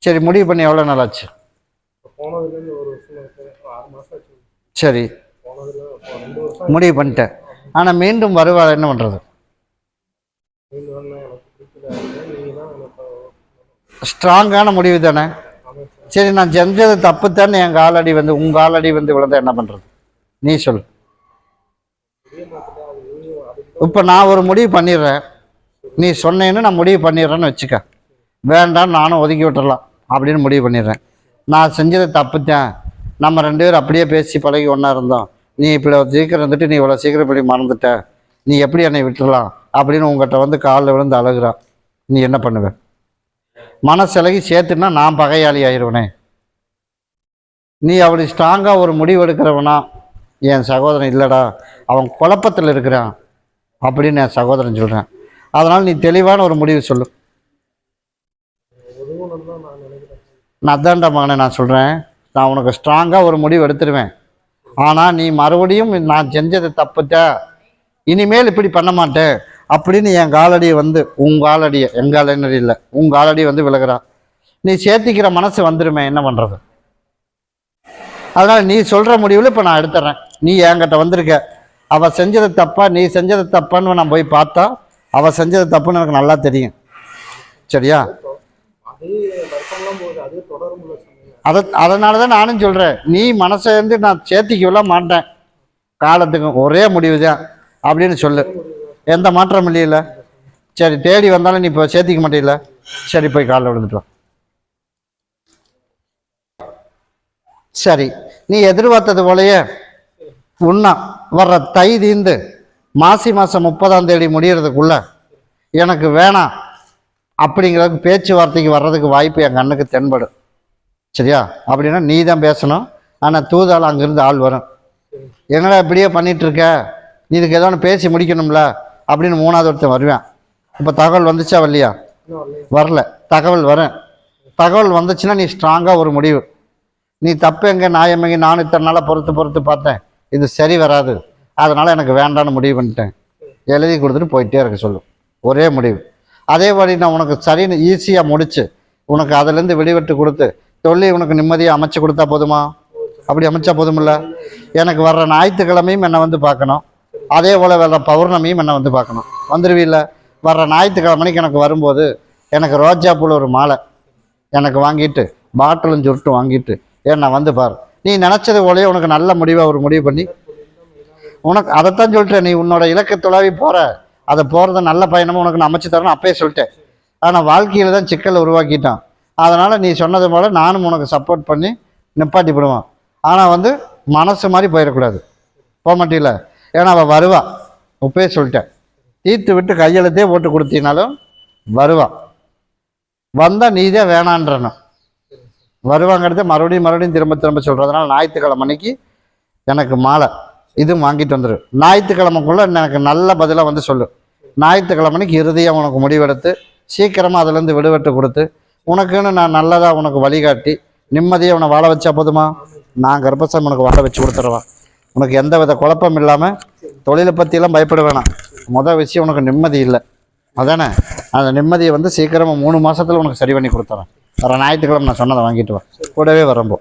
A: சரி, முடிவு பண்ணி எவ்வளோ நாள் ஆச்சு? சரி, முடிவு பண்ணிட்டேன். ஆனால் மீண்டும் வருவா, என்ன பண்ணுறது? ஸ்ட்ராங்கான முடிவு தானே? சரி, நான் செஞ்சது தப்பு தானே. என் காலடி வந்து உங்கள் காலடி வந்து விழுந்தா என்ன பண்ணுறது? நீ சொல். இப்போ நான் ஒரு முடிவு பண்ணிடுறேன், நீ சொன்னேன்னு நான் முடிவு பண்ணிடுறேன்னு வச்சுக்க. வேண்டாம் நானும் ஒதுக்கி விட்டுறலாம் அப்படின்னு முடிவு பண்ணிடுறேன். நான் செஞ்சது தப்பு தான், நம்ம 2 பேரும் அப்படியே பேசி பழகி ஒன்றா இருந்தோம், நீ இப்படி சீக்கிரம் இருந்துட்டு நீ இவ்வளோ சீக்கிரம் இப்படி மறந்துட்ட, நீ எப்படி என்னை விட்டுடலாம் அப்படின்னு உங்கள்கிட்ட வந்து காலில் விழுந்து அழுகுறான். நீ என்ன பண்ணுவ? மனசிலகி சேர்த்துன்னா நான் பகையாளி ஆயிடுவனே. நீ அப்படி ஸ்ட்ராங்காக ஒரு முடிவு எடுக்கிறவனா என் சகோதரன் இல்லைடா, அவன் குழப்பத்தில் இருக்கிறான் அப்படின்னு என் சகோதரன் சொல்கிறேன். அதனால் நீ தெளிவான ஒரு முடிவு சொல்லு. நான் அதான்டா மகனே நான் சொல்கிறேன். நான் உனக்கு ஸ்ட்ராங்காக ஒரு முடிவு எடுத்துருவேன். ஆனால் நீ மறுபடியும் நான் செஞ்சது தப்புத்தான், இனிமேல் இப்படி பண்ண மாட்டேன் அப்படின்னு என் காலடியை வந்து உங்காலடியை எங்காலடி இல்லை உங்காலடி வந்து விலகிறா. நீ சேர்த்திக்கிற மனசு வந்துடுமே, என்ன பண்ணுறது? அதனால் நீ சொல்கிற முடிவில் இப்போ நான் எடுத்துட்றேன். நீ என்கிட்ட வந்திருக்க, அவள் செஞ்சது தப்பா நீ செஞ்சது தப்பான்னு நான் போய் பார்த்தா அவள் செஞ்சது தப்புன்னு எனக்கு நல்லா தெரியும். சரியா? அதனால தான் நானும் சொல்கிறேன், நீ மனசை வந்து நான் சேர்த்திக்கவெல்லாம் மாட்டேன், காலத்துக்கு ஒரே முடிவு தான் அப்படின்னு சொல்லு. எந்த மாற்றம் இல்லையில? சரி, தேடி வந்தாலும் நீ இப்போ சேர்த்திக்க மாட்டேல. சரி, போய் காலில் விழுந்துட்டு வா. சரி, நீ எதிர்பார்த்தது போலயே உண்ணா வர்ற தை தீந்து மாசி மாதம் 30ஆம் தேதி முடிகிறதுக்குள்ள எனக்கு வேணாம் அப்படிங்கிறதுக்கு பேச்சுவார்த்தைக்கு வர்றதுக்கு வாய்ப்பு என் கண்ணுக்கு தென்படும். சரியா? அப்படின்னா நீ தான் பேசணும். ஆனால் தூதால் அங்கேருந்து ஆள் வரும். என்னடா இப்படியே பண்ணிட்டு இருக்க, இதுக்கு ஏதோ ஒன்று பேசி முடிக்கணும்ல அப்படின்னு 3வது ஒருத்தன் வருவேன். இப்போ தகவல் வந்துச்சா வரலையா? வரல. தகவல் வரேன். தகவல் வந்துச்சுன்னா நீ ஸ்ட்ராங்காக ஒரு முடிவு. நீ தப்பு எங்கே நியாயம் எங்கே, நானும் இத்தனை நாளாக பொறுத்து பார்த்தேன், இது சரி வராது, அதனால் எனக்கு வேண்டான்னு முடிவு பண்ணிட்டேன், எழுதி கொடுத்துட்டு போயிட்டே இருக்க சொல்லு. ஒரே முடிவு. அதே மாதிரி நான் உனக்கு சரின்னு ஈஸியாக முடிச்சு உனக்கு அதுலேருந்து வெளிவிட்டு கொடுத்து தொழில் உனக்கு நிம்மதியாக அமைச்சு கொடுத்தா போதுமா? அப்படி அமைச்சா போதுமில்ல? எனக்கு வர்ற ஞாயிற்றுக்கிழமையும் என்னை வந்து பார்க்கணும், அதே போல் வர்ற பௌர்ணமியும் என்னை வந்து பார்க்கணும். வந்துடுவீல்ல? வர்ற ஞாயிற்றுக்கிழமைக்கு எனக்கு வரும்போது எனக்கு ரோஜா பூவில் ஒரு மாலை எனக்கு வாங்கிட்டு பாட்டிலும் சுருட்டும் வாங்கிட்டு ஏன்னா வந்து பாரு. நீ நினச்சது போலயே உனக்கு நல்ல முடிவாக ஒரு முடிவு பண்ணி உனக்கு அதைத்தான் சொல்லிட்டேன். நீ உன்னோட இலக்கு தொலைவி போகிற, அதை போகிறத நல்ல பயணமாக உனக்கு நான் அமைச்சு தரணும் அப்பயே சொல்லிட்டேன். ஆனால் வாழ்க்கையில் தான் சிக்கலை உருவாக்கிட்டான். அதனால் நீ சொன்னது போல் நானும் உனக்கு சப்போர்ட் பண்ணி நிப்பாட்டி விடுவான். ஆனால் வந்து மனசு மாதிரி போயிடக்கூடாது. போக மாட்டில்ல? ஏன்னா அவள் வருவா, இப்பயே சொல்லிட்டேன். தீர்த்து விட்டு கையெழுத்தே போட்டு கொடுத்தினாலும் வருவா. வந்தால் நீ தான் வேணான்றணும். வருவாங்கிறத மறுபடியும் திரும்ப சொல்கிறதுனால ஞாயிற்றுக்கிழமை அன்னைக்கு எனக்கு மாலை இதுவும் வாங்கிட்டு வந்துடு. ஞாயிற்றுக்கிழமைக்குள்ளே எனக்கு நல்ல பதிலாக வந்து சொல்லு. ஞாயிற்றுக்கிழமைக்கு இறுதியாக உனக்கு முடிவெடுத்து சீக்கிரமாக அதுலேருந்து விடுபட்டு கொடுத்து உனக்குன்னு நான் நல்லதாக உனக்கு வழிகாட்டி நிம்மதியாக உன்னை வாழ வச்சா போதுமா? நான் கர்ப்பசாமி உனக்கு வாழ வச்சு கொடுத்துருவேன். உனக்கு எந்த வித குழப்பம் இல்லாமல் தொழிலை பற்றியெல்லாம் பயப்பட வேணாம். மொதல் விஷயம் உனக்கு நிம்மதி இல்லை, அதானே? அந்த நிம்மதியை வந்து சீக்கிரமாக 3 மாதத்தில் உனக்கு சரி பண்ணி கொடுத்துறேன். வர ஞாயிற்றுக்கிழமை நான் சொன்னதை வாங்கிட்டு வா, கூடவே வரம்போ.